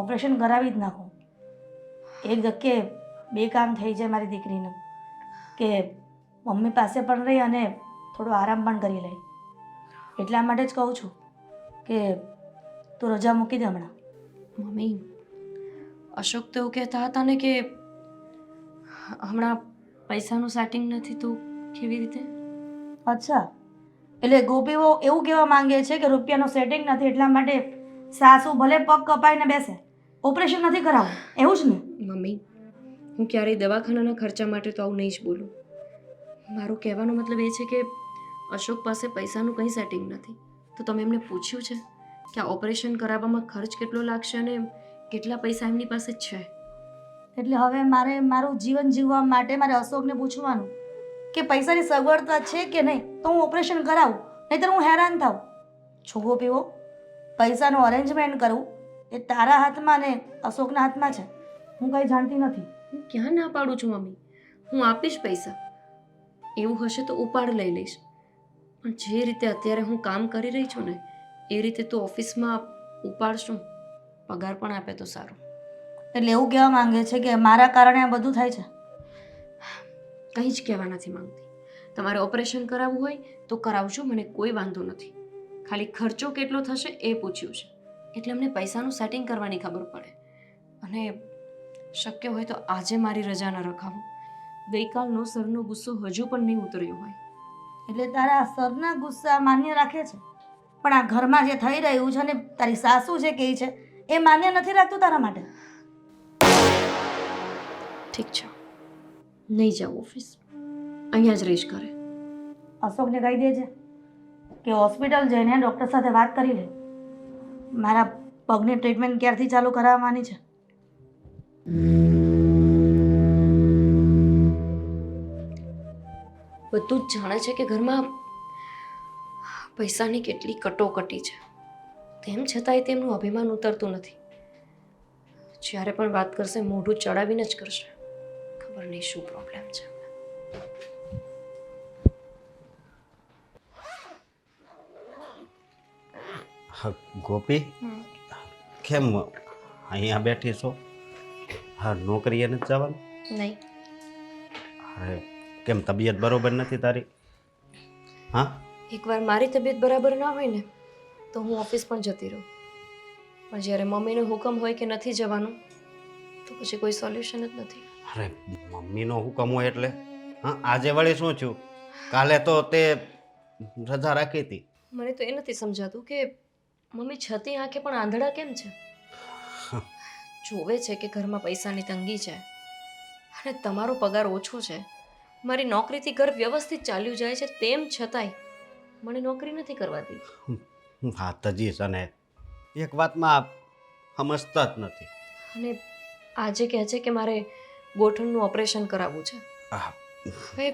Speaker 1: ઓપરેશન કરાવી જ નાખું. એક ધક્કે બે કામ થઈ જાય મારી દીકરીનું, કે મમ્મી પાસે પણ રહી અને થોડો આરામ પણ કરી લે. એટલા માટે જ કહું છું કે તું રજા મૂકી દે હમણાં.
Speaker 2: મમ્મી, અશોક તો એવું કહેતા હતા ને કે હમણાં પૈસાનું સેટિંગ નથી, તો કેવી રીતે?
Speaker 1: અચ્છા, એટલે ગોપીઓ એવું કહેવા માંગે છે કે રૂપિયાનું સેટિંગ નથી એટલા માટે સાસુ ભલે પગ કપાઈને બેસે, ઓપરેશન નથી કરાવવું, એવું જ ને?
Speaker 2: મમ્મી, હું ક્યારેય દવાખાનાના ખર્ચા માટે તો આવું નહીં જ બોલું. મારું કહેવાનો મતલબ એ છે કે અશોક પાસે પૈસાનું કંઈ સેટિંગ નથી, તો તમે એમને પૂછ્યું છે કે આ ઓપરેશન કરાવવામાં ખર્ચ કેટલો લાગશે અને કેટલા પૈસા એમની પાસે છે?
Speaker 1: એટલે હવે મારે મારું જીવન જીવવા માટે મારે અશોકને પૂછવાનું કે પૈસાની સગવડતા છે કે નહીં, તો હું ઓપરેશન કરાવું, નહીંતર હું હેરાન થાઉં. છોગો પીવો, પૈસાનું અરેન્જમેન્ટ કરવું એ તારા હાથમાં ને અશોકના હાથમાં છે, હું કંઈ જાણતી નથી.
Speaker 2: હું ક્યાં ના પાડું છું મમ્મી, હું આપીશ પૈસા, એવું હશે તો ઉપાડ લઈ લઈશ, પણ જે રીતે અત્યારે હું કામ કરી રહી છું ને એ રીતે તો ઓફિસમાં ઉપાડશું, પગાર પણ આપે તો સારું.
Speaker 1: એટલે એવું કહેવા માંગે છે કે મારા કારણે આ બધું થાય છે?
Speaker 2: કંઈ જ કહેવા નથી માંગતી. તમારે ઓપરેશન કરાવવું હોય તો કરાવજો, મને કોઈ વાંધો નથી. ખાલી ખર્ચો કેટલો થશે એ પૂછ્યું છે, એટલે અમને પૈસાનું સેટિંગ કરવાની ખબર પડે. અને શક્ય હોય તો આજે મારી રજા ન રખાવો. ગઈકાલનો સરનો ગુસ્સો હજુ પણ નહીં ઉતર્યો હોય.
Speaker 1: એટલે તારા સરના ગુસ્સા માન્ય રાખે છે, પણ આ ઘરમાં જે થઈ રહ્યું છે ને તારી સાસુ જે કહે છે એ માન્ય નથી રાખતું તારા માટે?
Speaker 2: ઠીક છે, નહીં જાઉં ઓફિસ, અહીંયા જ રહીશ ઘરે.
Speaker 1: અશોકને કહી દેજે કે હોસ્પિટલ જઈને ડૉક્ટર સાથે વાત કરી લે, મારા પગની ટ્રીટમેન્ટ ક્યારથી ચાલુ કરાવવાની છે.
Speaker 2: બધું જ જાણે છે કે ઘરમાં પૈસાની કેટલી કટોકટી છે, તેમ છતાંય તેમનું અભિમાન ઉતરતું નથી. જ્યારે પણ વાત કરશે મોઢું ચડાવીને જ કરશે. ખબર નહીં શું પ્રોબ્લેમ છે.
Speaker 3: હા ગોપી, કેમ અહીંયા બેઠી છો? હા, નોકરીએ નથી જવાનું?
Speaker 2: નહીં.
Speaker 3: અરે કેમ, તબિયત બરોબર નથી તારી? હા,
Speaker 2: એકવાર મારી તબિયત બરાબર ના હોય ને તો હું ઓફિસ પણ જતી રહું, પણ જ્યારે મમ્મીનો હુકમ હોય કે નથી જવાનું તો પછી કોઈ સોલ્યુશન જ નથી.
Speaker 3: અરે મમ્મીનો હુકમ હોય એટલે? હા, આજે વળી શું થયું? કાલે તો તે રજા રાખી હતી.
Speaker 2: મને તો એ નથી સમજાતું કે મમ્મી છતી આંખે પણ આંધળા કેમ છે? જોવે છે કે ઘરમાં પૈસાની તંગી છે અને તમારો પગાર ઓછો છે, મારી નોકરીથી ઘર વ્યવસ્થિત ચાલ્યું જાય છે, તેમ છતાંય મને નોકરી નથી કરવા દેતી.
Speaker 3: હા તજીશ, અને એક વાતમાં સમજતા જ નથી.
Speaker 2: અને આજે કહે છે કે મારે ગોઠણનું ઓપરેશન કરાવવું છે. હવે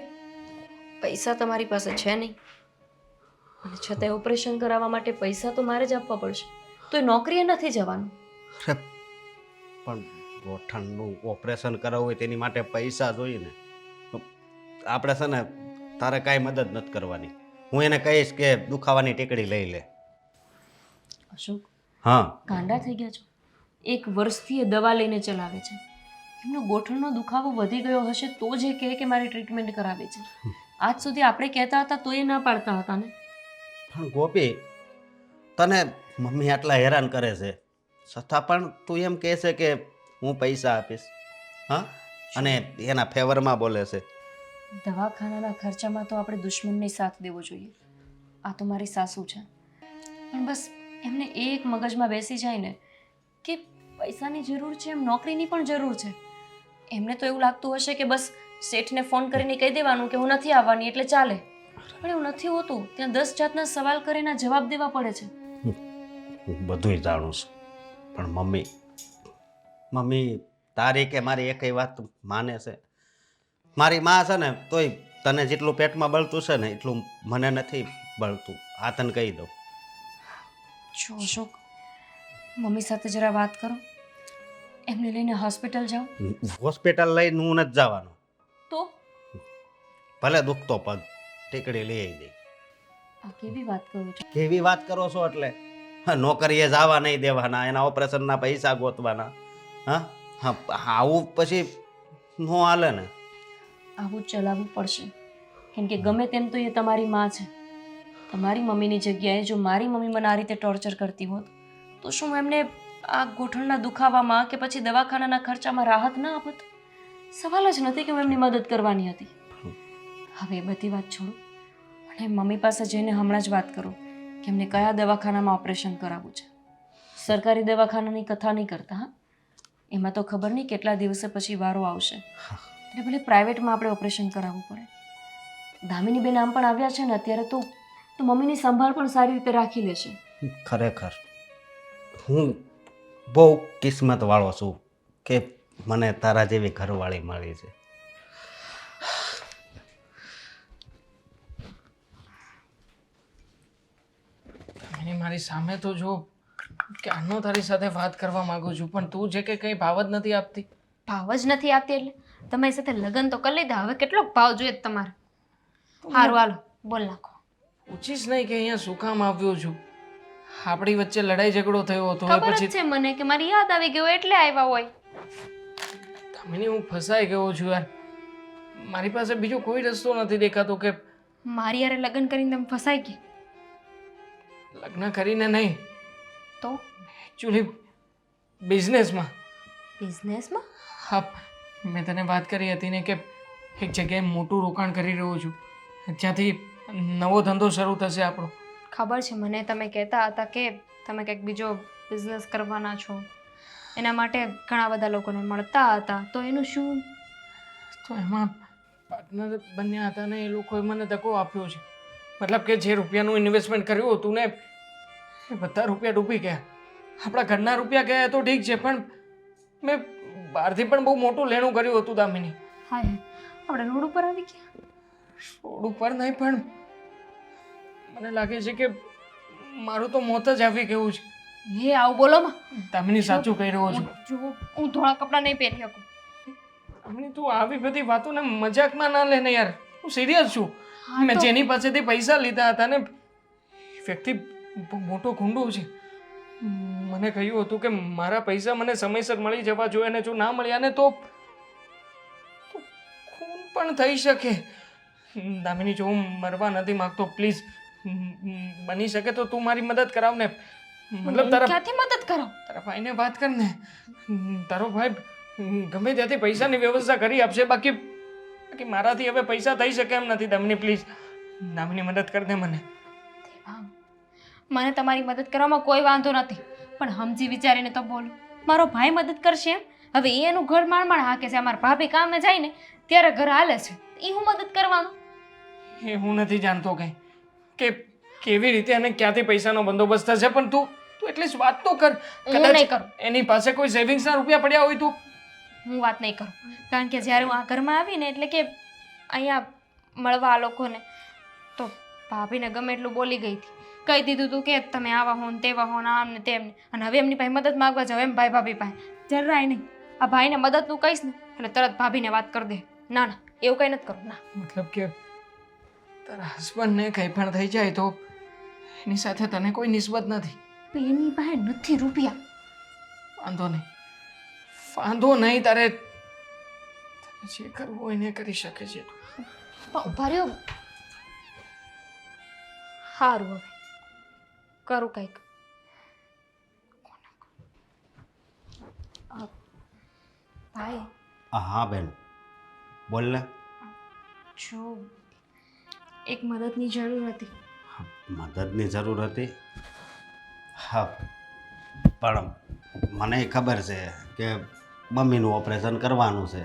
Speaker 2: પૈસા તમારી પાસે છે નહીં, અને છતાંય ઓપરેશન કરાવવા માટે પૈસા તો મારે જ આપવા પડશે, તો એ નોકરીએ નથી જવાનું.
Speaker 3: પણ ગોઠણનું ઓપરેશન કરાવવું હોય તેની માટે પૈસા જોઈએ ને. આપણે છે ને તારે કાંઈ મદદ નથી કરવાની, હું એને કહીશ કે દુખાવાની ટેકડી લઈ લે.
Speaker 2: અશોક,
Speaker 3: હા,
Speaker 2: ગાંડા થઈ ગયા છો. 1 વર્ષથી એ દવા લઈને ચલાવે છે, એમનો ગોઠણનો દુખાવો વધી ગયો હશે તો જ એ કહે કે મારી ટ્રીટમેન્ટ કરાવે છે. આજ સુધી આપણે કહેતા હતા તો એ ના પાડતા હતા ને.
Speaker 3: પણ ગોપી, તને મમ્મી આટલા હેરાન કરે છે છતાં પણ તું એમ કહે છે કે હું પૈસા આપીશ? હા, અને એના ફેવરમાં બોલે છે.
Speaker 2: દવાખાનાના ખર્ચામાં તો આપણે દુશ્મનને સાથ દેવો જોઈએ. આ તો મારી સાસુ છે, પણ બસ એમને એ એક મગજમાં બેસી જાય ને કે પૈસાની જરૂર છે એમ નોકરીની પણ જરૂર છે. એમને તો એવું લાગતું હશે કે બસ શેઠને ફોન કરીને કહી દેવાનું કે હું નથી આવવાની એટલે ચાલે. પણ એવું નથી હોતું. ત્યાં 10 જાતના સવાલ કરીને જવાબ દેવા પડે છે.
Speaker 3: હું બધુંય જાણું છું, પણ મમ્મી તારી કે મારી એકય વાત માને છે? મારી માં છે ને તોય તને જેટલું પેટમાં બળતું છે ને એટલું મને નથી બળતું. આ તને કહી દઉં.
Speaker 2: જો અશોક, મમ્મી સાથે જરા વાત કરો. એમને લઈને હોસ્પિટલ જાઓ.
Speaker 3: હોસ્પિટલ લઈને હું નથી જવાનો.
Speaker 2: તો
Speaker 3: ભલે દુખતો પગ ટીકડી લઈ આવી દે.
Speaker 2: આ કેવી વાત કરો છો?
Speaker 3: કેવી વાત કરો છો એટલે? હા, નોકરીએ જવા નહીં દેવાના, એના ઓપરેશનના પૈસા ગોતવાના. હા હા, આવું પછી નો હાલે ને.
Speaker 2: આવું જ ચલાવવું પડશે. કેમ કે ગમે તેમ તો એ તમારી માં છે. તમારી મમ્મીની જગ્યાએ જો મારી મમ્મી મને આ રીતે ટોર્ચર કરતી હોત તો શું એમને આ ગોઠણના દુખાવામાં કે પછી દવાખાનાના ખર્ચામાં રાહત ન આપત? સવાલ જ નથી કે હું એમની મદદ કરવાની હતી. હવે એ બધી વાત છોડો અને મમ્મી પાસે જઈને હમણાં જ વાત કરો કે એમને કયા દવાખાનામાં ઓપરેશન કરાવવું છે. સરકારી દવાખાનાની કથા નહીં કરતા. હા, એમાં તો ખબર નહીં કેટલા દિવસે પછી વારો આવશે. એટલે ભલે પ્રાઇવેટમાં આપણે ઓપરેશન કરાવવું પડે. દામિની બેન આમ પણ આવ્યા છે ને અત્યારે તો મમ્મીની સંભાળ પણ સારી રીતે રાખી લેશે.
Speaker 3: ખરેખર હું બહુ કિસ્મત વાળો છું કે મને તારા જેવી ઘરવાળી મળી છે.
Speaker 5: અને મારી સામે તો જો ક્યારનો તારી સાથે વાત કરવા માંગુ છું, પણ તું જે કે કંઈ ભાવ જ નથી આપતી.
Speaker 4: ભાવ જ નથી આપતી એટલે તમારી સાથે લગ્ન તો કરી લીધા, હવે કેટલો ભાવ જોઈએ તમારે? સારું હાલો બોલ નાખો.
Speaker 5: પૂછીશ નહીં કે અહીંયા શું કામ આવ્યો છું? આપણી વચ્ચે લડાઈ ઝઘડો થયો હતો,
Speaker 4: ખબર જ છે મને કે મારી યાદ આવી ગઈ હોય એટલે આવ્યા હોય.
Speaker 5: દામિની, હું ફસાઈ ગયો છું યાર. મારી પાસે બીજો કોઈ રસ્તો નથી દેખાતો કે
Speaker 4: મારી યારે લગ્ન કરીને તમે ફસાઈ ગયા.
Speaker 5: લગ્ન કરીને નહીં,
Speaker 4: તો
Speaker 5: એકચ્યુઅલી બિઝનેસમાં.
Speaker 4: બિઝનેસમાં?
Speaker 5: હા, મેં તને વાત કરી હતી ને કે એક જગ્યાએ મોટું રોકાણ કરી રહ્યો છું, જ્યાંથી નવો ધંધો શરૂ થશે આપણો.
Speaker 4: ખબર છે મને, તમે કહેતા હતા કે તમે કંઈક બીજો બિઝનેસ કરવાના છો, એના માટે ઘણા બધા લોકોને મળતા હતા, તો એનું શું?
Speaker 5: તો એમાં પાર્ટનર બન્યા હતા ને એ લોકોએ મને ધક્કો આપ્યો છે. મતલબ કે જે રૂપિયાનું ઇન્વેસ્ટમેન્ટ કર્યું હતું ને એ બધા રૂપિયા ડૂબી ગયા. આપણા ઘરના રૂપિયા ગયા તો ઠીક છે, પણ મેં બહારથી પણ બહુ મોટું લેણું કર્યું હતું દામિની.
Speaker 4: હાય, આપણે રોડ ઉપર આવી ગયા.
Speaker 5: રોડ ઉપર નહીં, પણ મને લાગે છે કે મારું તો મોત જ આવી ગયું છે.
Speaker 4: હે આવું બોલો માં.
Speaker 5: દામિની, સાચું કહી રહ્યો છું.
Speaker 4: જો હું ધોળા કપડાં નહીં પહેરી શકું.
Speaker 5: દામિની, તું આવી બધી વાતોને મજાકમાં ના લે ને યાર. હું સિરિયસ છું. મેં જેની પાસેથી પૈસા લીધા હતા ને એ વ્યક્તિ બહુ મોટો ગુંડો છે. મને કહ્યું હતું કે મારા પૈસા મને સમયસર મળી જવા જોઈએ અને જો ના મળ્યા ને તો ખૂન પણ થઈ શકે. દામિની, જો હું મરવા નથી માંગતો, પ્લીઝ બની શકે તો તું મારી મદદ કરાવ ને. મતલબ
Speaker 4: ક્યાંથી મદદ કરો?
Speaker 5: તારા ભાઈને વાત કર ને. તારો ભાઈ ગમે ત્યાંથી પૈસાની વ્યવસ્થા કરી આપશે. બાકી મારાથી હવે પૈસા થઈ શકે એમ નથી. દામિની, પ્લીઝ દામિની, મદદ કર દે મને.
Speaker 4: મને તમારી મદદ કરવામાં કોઈ વાંધો નથી, પણ સમજી વિચારીને તો બોલો. મારો ભાઈ મદદ કરશે એમ? હવે એનું ઘર માણ હાકે છે, અમારા ભાભી કામે જાય ને ત્યારે ઘર હાલે છે, એ હું મદદ કરવાનું?
Speaker 5: એ હું નથી જાણતો કંઈ કે કેવી રીતે અને ક્યાંથી પૈસાનો બંદોબસ્ત થશે, પણ તું એટલીસ્ટ વાત તો કર.
Speaker 4: હું નહીં કરું.
Speaker 5: એની પાસે કોઈ સેવિંગ્સના રૂપિયા પડ્યા હોય તો
Speaker 4: હું વાત નહીં કરું, કારણ કે જ્યારે હું આ ઘરમાં આવીને એટલે કે અહીંયા મળવા આ લોકોને તો ભાભીને ગમે એટલું બોલી ગઈ હતી. કહી દીધું હતું કે તમે આવા હો ને તેવા હો ને આમ ને તેમ ને, અને હવે એમની પાસે મદદ માંગવા જાવ એમ ભાઈ ભાભી પાસે જરાય નહીં. આ ભાઈને મદદનું કહીશ ને એટલે તરત ભાભીને વાત કરી દે. ના ના, એવું કંઈ નથી કરું. ના,
Speaker 5: મતલબ કે તારા હસબન્ડને કંઈ પણ થઈ જાય તો એની સાથે તને કોઈ નિસ્બત નથી?
Speaker 4: એની પાસે નથી રૂપિયા.
Speaker 5: વાંધો નહીં, તારે જે કરવું હોય એને કરી શકે છે.
Speaker 4: ઉભા રહ્યો. સારું, હવે કરું કંઈક. ભાઈ.
Speaker 3: હા બેન, બોલ ને.
Speaker 4: જો એક મદદની જરૂર હતી.
Speaker 3: મદદની જરૂર હતી? હા પણ મને ખબર છે કે મમ્મીનું ઓપરેશન કરવાનું છે.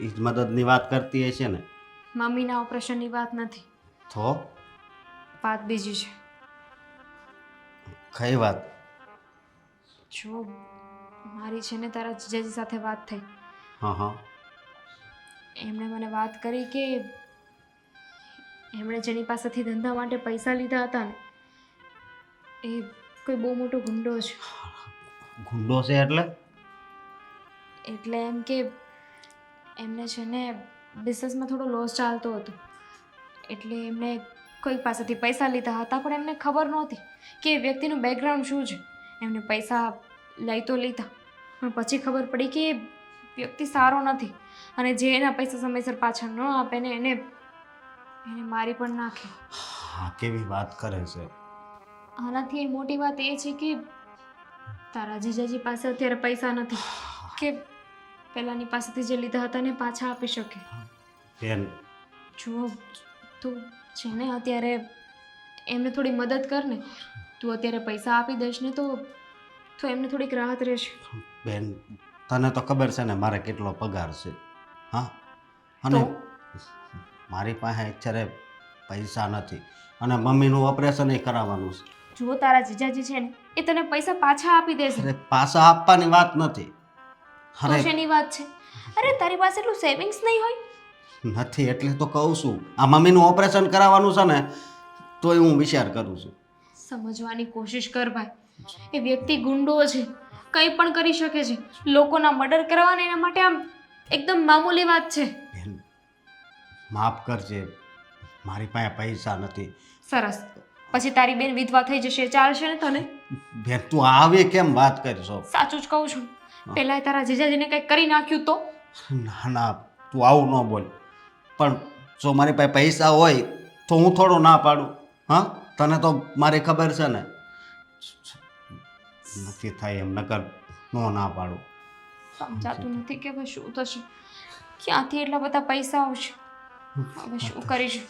Speaker 3: એ જ મદદની વાત કરતી હશે ને?
Speaker 4: મમ્મીના ઓપરેશનની વાત નથી,
Speaker 3: તો
Speaker 4: વાત બીજી છે.
Speaker 3: કઈ વાત?
Speaker 4: જો મારી છે ને તારા જીજાજી સાથે વાત થઈ.
Speaker 3: હા હા.
Speaker 4: એમણે મને વાત કરી કે એમણે જેની પાસેથી ધંધા માટે પૈસા લીધા હતા ને એ કોઈ બહુ મોટો ગુંડો છે.
Speaker 3: ગુંડો છે એટલે?
Speaker 4: એટલે એમ કે એમને છે ને બિઝનેસમાં થોડો લોસ ચાલતો હતો, એટલે એમણે કોઈ પાસેથી પૈસા લીધા હતા પણ એમને ખબર નહોતી કે એ વ્યક્તિનું બેકગ્રાઉન્ડ શું છે. એમને પૈસા લઈ તો લીધા પણ પછી ખબર પડી કે એ વ્યક્તિ સારો નથી અને જે એના પૈસા સમયસર પાછા ન આપે ને એને મારી પણ નાખે.
Speaker 3: હા, કેવી વાત કરે છે.
Speaker 4: આનાથી મોટી વાત એ છે કે તારા જીજાજી પાસે અત્યારે પૈસા નથી કે પહેલાંની પાસેથી જે લીધા હતા ને પાછા આપી શકે.
Speaker 3: બેન,
Speaker 4: જો તું છે ને અત્યારે એમને થોડી મદદ કર ને. તું અત્યારે પૈસા આપી દઈશ ને તો એમને થોડીક રાહત રહેશે.
Speaker 3: બેન તને તો ખબર છે ને મારે કેટલો પગાર છે. હા, અને મારી પાસે અત્યારે પૈસા નથી અને મમ્મીનું ઓપરેશન એ કરાવવાનું છે.
Speaker 4: જો તારા જીજાજી છે ને એ તને પૈસા પાછા આપી દેશે.
Speaker 3: અરે પાછા આપવાની વાત નથી.
Speaker 4: તો શેની વાત છે? અરે તારી પાસે એટલું સેવિંગ્સ નહીં હોય?
Speaker 3: નથી એટલે તો કહું છું. આ મમ્મીનું ઓપરેશન કરાવવાનું છે ને તોય હું વિચાર કરું છું.
Speaker 4: સમજવાની કોશિશ કર ભાઈ. એ વ્યક્તિ ગુંડો છે, કંઈ પણ કરી શકે છે. લોકોના મર્ડર કરવાના એના માટે આમ એકદમ મામૂલી વાત છે.
Speaker 3: બેન માફ કરજે, મારી પાસે પૈસા નથી.
Speaker 4: સરસ, પછી તારી બેન વિધવા થઈ જશે, ચાલશે ને તને?
Speaker 3: બેન તું આવી કેમ વાત કરશો?
Speaker 4: સાચું જ કહું છું. પહેલાં તારા જીજાજીને કંઈક કરી નાખ્યું તો?
Speaker 3: ના ના, તું આવું ન બોલ. પણ જો મારી પાસે પૈસા હોય તો હું થોડું ના પાડું. હા, તને તો મારી ખબર છે ને. નથી થાય એમ, નકર નો ના પાડું.
Speaker 4: સમજાતું નથી કે હવે શું થશે, ક્યાંથી એટલા બધા પૈસા આવશે, હવે શું કરીશું?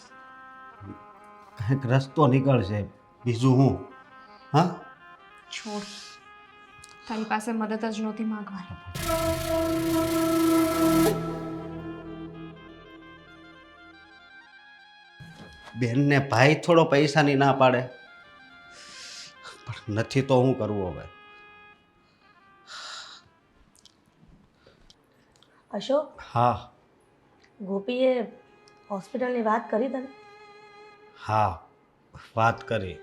Speaker 3: કંઈક રસ્તો નીકળશે, બીજું હું. હા,
Speaker 4: છોડ, તારી પાસે મદદ જ નહોતી માંગવાની.
Speaker 3: બેનને ભાઈ થોડો પૈસાની ના પાડે, પણ નથી તો હું કરવું હવે.
Speaker 1: અશોક,
Speaker 3: હા
Speaker 1: ગોપીએ હોસ્પિટલની વાત કરી તને?
Speaker 3: હા, વાત કરી.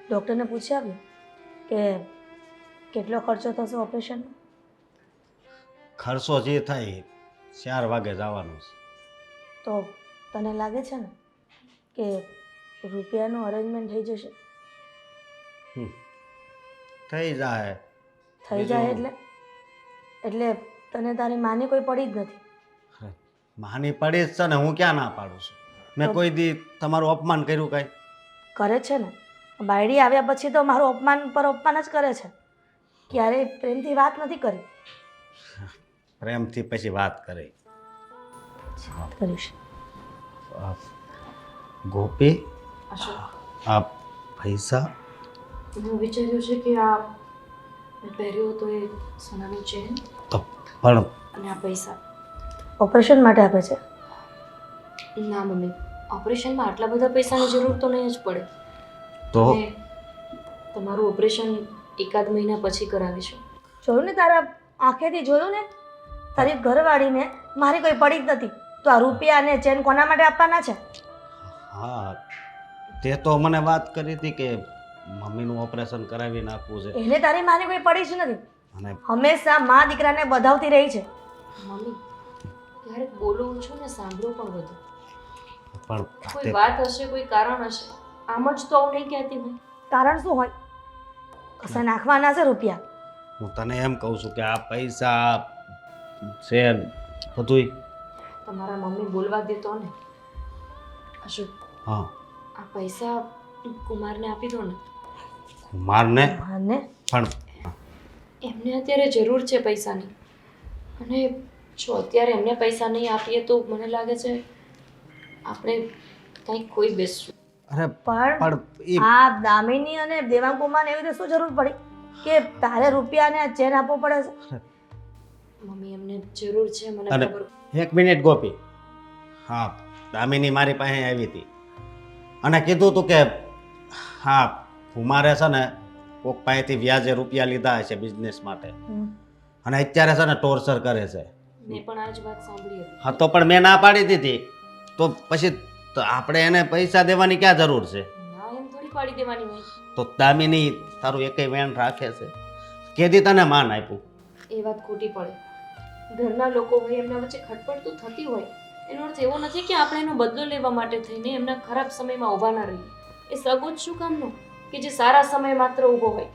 Speaker 1: ડૉક્ટરને પૂછી આવ્યું કે કેટલો ખર્ચો થશે ઓપરેશનનો?
Speaker 3: ખર્ચો જે થાય 4 વાગે જવાનું છે.
Speaker 1: તો તને લાગે છે ને કે રૂપિયાનું અરેન્જમેન્ટ થઈ જશે?
Speaker 3: થઈ જાય.
Speaker 1: થઈ જાય એટલે તને તારી માની કોઈ પડી જ નથી?
Speaker 3: માની પડી જ છે ને, હું ક્યાં ના પાડું છું. મેં કોઈ દી તમારું અપમાન કર્યું કાંઈ?
Speaker 1: કરે છે ને, બાયડી આવ્યા પછી તો મારું અપમાન પર અપમાન જ કરે છે. ક્યારેય પ્રેમથી વાત નથી કરી.
Speaker 3: પ્રેમથી પછી વાત કરી.
Speaker 1: વાત કરીશ.
Speaker 3: ગોપી,
Speaker 2: અશોક,
Speaker 3: આ પૈસા
Speaker 2: હું વિચાર્યું છે કે આ મેં પહેર્યો હતો એ સોનાની ચેન
Speaker 3: તો પણ
Speaker 2: અને આ પૈસા.
Speaker 1: ઓપરેશન માટે આપે છે?
Speaker 2: ના મમ્મી, ઓપરેશનમાં આટલા બધા પૈસાની જરૂર તો નહીં જ પડે.
Speaker 3: તો
Speaker 2: અને તમારું ઓપરેશન 1 મહિના પછી કરાવીશું.
Speaker 1: જોયું ને, તારા આંખેથી જોયું ને, તારી ઘરવાળીને મારી કોઈ પડી જ નથી. તો આ રૂપિયા અને ચેન કોના માટે આપવાના છે?
Speaker 3: હા, તે તો મને વાત કરી હતી કે મમ્મીનું ઓપરેશન કરાવી નાખવું છે.
Speaker 1: એને તારી માની કોઈ પડી જ નથી.
Speaker 3: અને
Speaker 1: હંમેશા મા દીકરાને બધાવતી રહી છે.
Speaker 2: મમ્મી, ક્યારેક બોલો ઓછું ને સાંભળો પણ વધુ.
Speaker 3: પણ
Speaker 2: કોઈ વાત હશે, કોઈ કારણ હશે, આમ જ તો આવું નહીં કહેતી હોય.
Speaker 1: કારણ શું હોય? કશે નાખવાના છે રૂપિયા?
Speaker 3: હું તને એમ કહું છું કે આ પૈસા છે બધુંય.
Speaker 2: તમારા મમ્મી બોલવા દેતો ને. અશોક,
Speaker 3: હા,
Speaker 2: આ પૈસા કુમારને આપી દો ને.
Speaker 3: કુમારને?
Speaker 1: અને
Speaker 3: પણ
Speaker 2: એમને અત્યારે જરૂર છે પૈસાની, અને જો અત્યારે એમને પૈસા નહીં આપીએ તો મને લાગે છે આપણે કંઈક ખોઈ બેસશું.
Speaker 3: અરે
Speaker 1: પણ
Speaker 3: પણ એ
Speaker 1: આ દામિની અને દેવાંગકુમારને એવી રીતે શું જરૂર પડી કે તારે રૂપિયાને આ ચેન આપવો પડે છે?
Speaker 2: મમ્મી એમને જરૂર છે મને
Speaker 3: અને
Speaker 2: ખબર.
Speaker 3: એક મિનિટ ગોપી, હા દામિની મારી પાસે આવી હતી અને કીધું તું કે હા કુમારે છે ને કોક પાસેથી વ્યાજે રૂપિયા લીધા હશે બિઝનેસ માટે અને અત્યારે છે ને ટોર્ચર કરે છે.
Speaker 2: મેં પણ આ જ વાત સાંભળી હતી.
Speaker 3: હા તો પણ મેં ના પાડી દીધી તો પછી તો આપણે એને પૈસા દેવાની ક્યાં જરૂર છે?
Speaker 2: ના એમ થોડી પાડી દેવાની હોય.
Speaker 3: તો દામિની તારું એકેય વેણ રાખે છે? કેદી તને માન આપ્યું?
Speaker 2: એ વાત ખોટી પડે. ઘરના લોકો હોય એમના વચ્ચે ખટપટ તો થતી હોય, એનો અર્થ એવો નથી કે આપણે એનો બદલો લેવા માટે થઈને એમના ખરાબ સમયમાં ઊભા ના રહીએ. એ સગો જ શું કામનો કે જે સારા સમય માત્ર ઊભો હોય.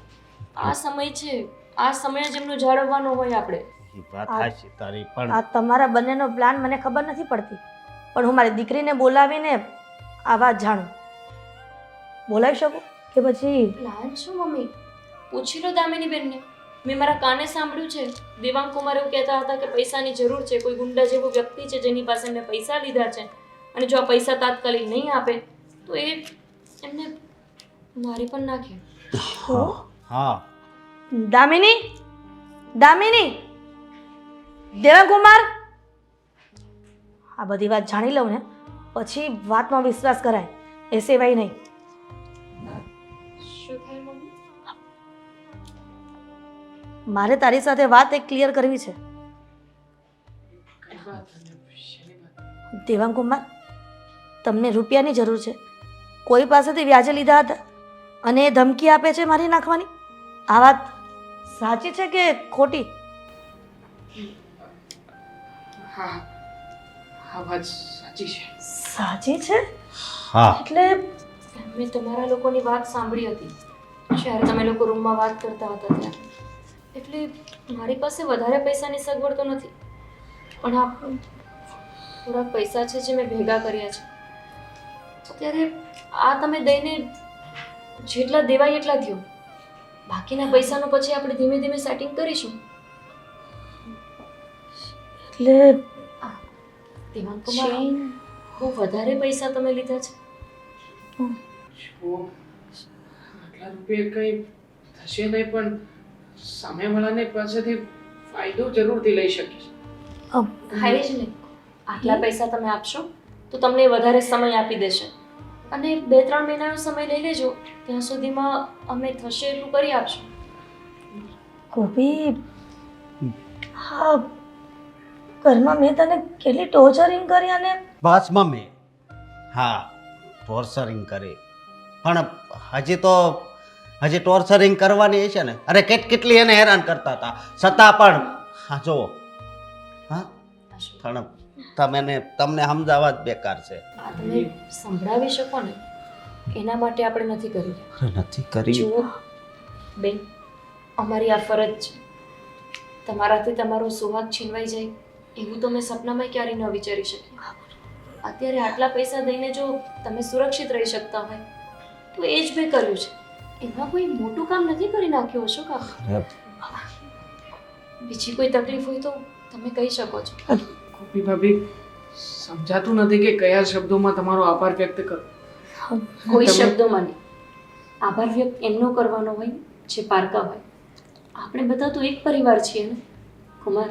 Speaker 2: આ સમય છે, આ સમય જ એમનો જાળવવાનો હોય આપણે.
Speaker 3: એ વાત સાચી તારી, પણ
Speaker 1: આ તમારા બંનેનો પ્લાન મને ખબર નથી પડતી, પણ હું મારી દીકરીને બોલાવીને આ વાત જાણું. બોલાવી શકું કે પછી?
Speaker 2: પ્લાન શું મમ્મી? પૂછી લો દામિની બેનને. મેં મારા કાને સાંભળ્યું છે દેવાંગ કુમાર એવું કહેતા હતા કે પૈસાની જરૂર છે, કોઈ ગુંડા જેવો વ્યક્તિ છે જેની પાસે એમને પૈસા લીધા છે અને જો આ પૈસા તાત્કાલિક નહીં આપે તો એ એમને મારી પણ નાખે.
Speaker 3: હા
Speaker 1: દામિની, દામિની, દેવાંગકુમાર, આ બધી વાત જાણી લઉં ને પછી વાતમાં વિશ્વાસ કરાય, એ સિવાય નહીં.
Speaker 2: શું થાય મમ્મી?
Speaker 1: મારે તારી સાથે વાત એક ક્લિયર કરવી છે.
Speaker 5: કઈ વાત અને શેની વાત?
Speaker 1: દેવાંગકુમાર, તમને રૂપિયાની જરૂર છે, કોઈ પાસેથી વ્યાજે લીધા હતા અને એ ધમકી આપે છે મારી નાખવાની. આ વાત સાચી છે કે ખોટી?
Speaker 5: હા આ વાત સાચી છે.
Speaker 1: સાચી છે?
Speaker 3: હા
Speaker 1: એટલે
Speaker 2: મેં તમારા લોકોની વાત સાંભળી હતી જ્યારે તમે લોકો રૂમમાં વાત કરતા હતા ત્યારે. એટલે મારી પાસે વધારે પૈસાની સગવડ તો નથી, પણ આ થોડાક પૈસા છે જે મેં ભેગા કર્યા છે. અત્યારે આ તમે દઈને જેટલા દેવાય એટલા થયો. બાકીના પૈસાનું પછી આપણે ધીમે ધીમે સેટિંગ કરીશું.
Speaker 1: એટલે
Speaker 2: દેવાંગ કુમાર, બહુ વધારે પૈસા તમે લીધા છે.
Speaker 5: જો આટલા રૂપિયા કંઈ થશે નહીં, પણ સામેવાળાને પાસેથી ફાયદો જરૂરથી લઈ શકીશ.
Speaker 2: ખાઈ જ નહીં. આટલા પૈસા તમે આપશો તો તમને વધારે સમય આપી દેશે અને 2-3 મહિનાનો સમય લઈ લેજો. ત્યાં સુધીમાં અમે થશે એટલું કરી આપશું.
Speaker 1: ગોપી, હા ઘરમાં મેં તને કેટલી ટોર્ચરિંગ કરી અને
Speaker 3: બસ મમ્મી, હા ટોર્ચરિંગ કરી, પણ હજી ટોર્ચરિંગ કરવાની છે ને. અરે કેટલી એને હેરાન કરતા હતા છતાં પણ હા જુઓ, હા પણ તમને સમજાવવા જ બેકાર છે.
Speaker 2: આ તમે સંભળાવી શકો ને એના માટે આપણે નથી કરી રહ્યા.
Speaker 3: અરે નથી કરી.
Speaker 2: જુઓ બેન, અમારી આ ફરજ છે. તમારાથી તમારો સુહાગ છીનવાઈ જાય એવું તો મેં સપનામાં ક્યારેય ન વિચારી શકી. અત્યારે આટલા પૈસા દઈને જો તમે સુરક્ષિત રહી શકતા હોય તો એ જ મેં કર્યું છે. એમાં કોઈ મોટું કામ નથી કરી નાખ્યું હશો કામ. બીજી કોઈ તકલીફ હોય તો તમે કહી શકો છો.
Speaker 5: ગોપી ભાભી, સમજાતું નથી કે કયા શબ્દોમાં તમારો આભાર વ્યક્ત કરો.
Speaker 2: કોઈ
Speaker 5: તમે-
Speaker 2: શબ્દોમાં નહીં. આભાર વ્યક્ત એમનો કરવાનો હોય જે પારકા હોય. આપણે બધા તો એક પરિવાર છીએ ને કુમાર.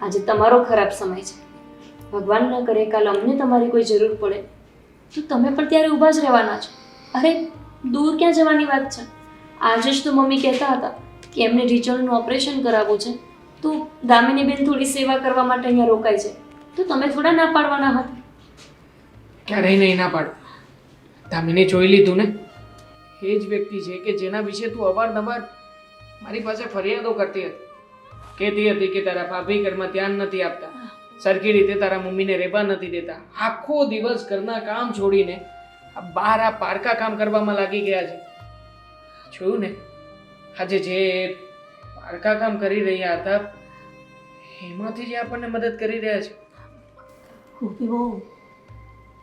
Speaker 2: આજે તમારો ખરાબ સમય છે. ભગવાન ન કરે કાલ અમને તમારી કોઈ જરૂર પડે તો તમે પણ ત્યારે ઊભા જ રહેવાના છો. અરે દૂર ક્યાં જવાની વાત છે? આજે જ તો મમ્મી કહેતા હતા કે એમને ઢીચણનું ઓપરેશન કરાવવું છે તો દામિની બેન થોડી સેવા કરવા માટે અહીંયા રોકાય છે, તો તમે થોડા ના પાડવાના હતા.
Speaker 5: ક્યારેય નહીં ના પાડો. દામિની જોઈ લીધું ને, એ જ વ્યક્તિ છે કે જેના વિશે તું અવારનવાર મારી પાસે ફરિયાદો કરતી હતી. કહેતી હતી કે તારા ભાભી ઘરમાં ધ્યાન નથી આપતા, સરખી રીતે તારા મમ્મીને રહેવા નથી દેતા. આખો દિવસ ઘરના કામ છોડીને બહાર આ પારકા કામ કરવામાં લાગી ગયા છે. જોયું ને આજે જે પારકા કામ કરી રહ્યા હતા એમાંથી જ આપણને મદદ કરી રહ્યા છે.
Speaker 1: ગોપી બહુ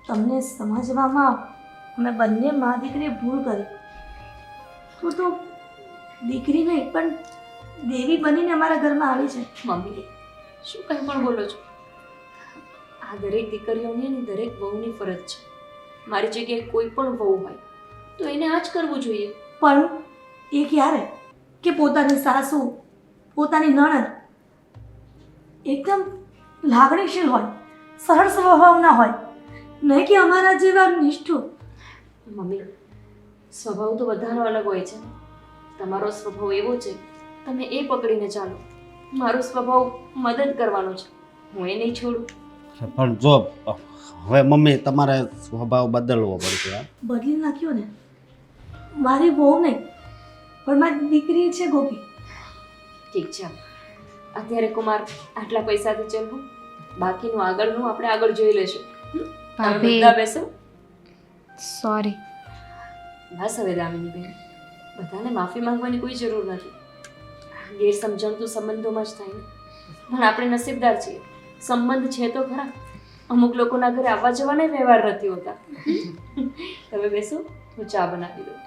Speaker 1: તમને સમજવામાં અમે બંને મા દીકરીએ ભૂલ કરી. તું તો દીકરી નહીં પણ દેવી બનીને અમારા ઘરમાં આવી છે.
Speaker 2: મમ્મી શું કંઈ પણ બોલો છો? આ દરેક દીકરીઓની અને દરેક વહુની ફરજ છે મારી જગ્યાએ કોઈ પણ વહુ હોય તો એને આ જ કરવું જોઈએ.
Speaker 1: પણ એ ક્યારે કે પોતાની સાસુ પોતાની નણંદ એકદમ લાગણીશીલ હોય, સરળ સ્વભાવના હોય, નહીં કે અમારા જેવા નિષ્ઠુર.
Speaker 2: મમ્મી, સ્વભાવ તો બધાનો અલગ હોય છે. તમારો સ્વભાવ એવો છે, તમે એ પકડીને ચાલો. મારો સ્વભાવ મદદ કરવાનો છે, હું એ નહીં છોડું.
Speaker 3: પણ જો હવે મમ્મી તમારે સ્વભાવ બદલવો પડશે. હા
Speaker 1: બદલી નાખ્યો ને. મારી બહુ નહીં પણ મારી દીકરી છે ગોપી.
Speaker 2: ઠીક છે, અત્યારે કુમાર આટલા પૈસાથી ચાલવું, બાકીનું આગળનું આપણે આગળ જોઈ લેશું. તમે
Speaker 4: ભાભી.
Speaker 2: બધા બેસો.
Speaker 4: સોરી.
Speaker 2: બસ હવે દામિની બેન, બધાને માફી માંગવાની કોઈ જરૂર નથી. ગેરસમજણ તો સંબંધોમાં જ થાય ને. પણ આપણે નસીબદાર છીએ, સંબંધ છે તો ખરા. અમુક લોકોના ઘરે આવવા જવાના વ્યવહાર નથી હોતા. તમે બેસો, હું ચા બનાવી દઉં.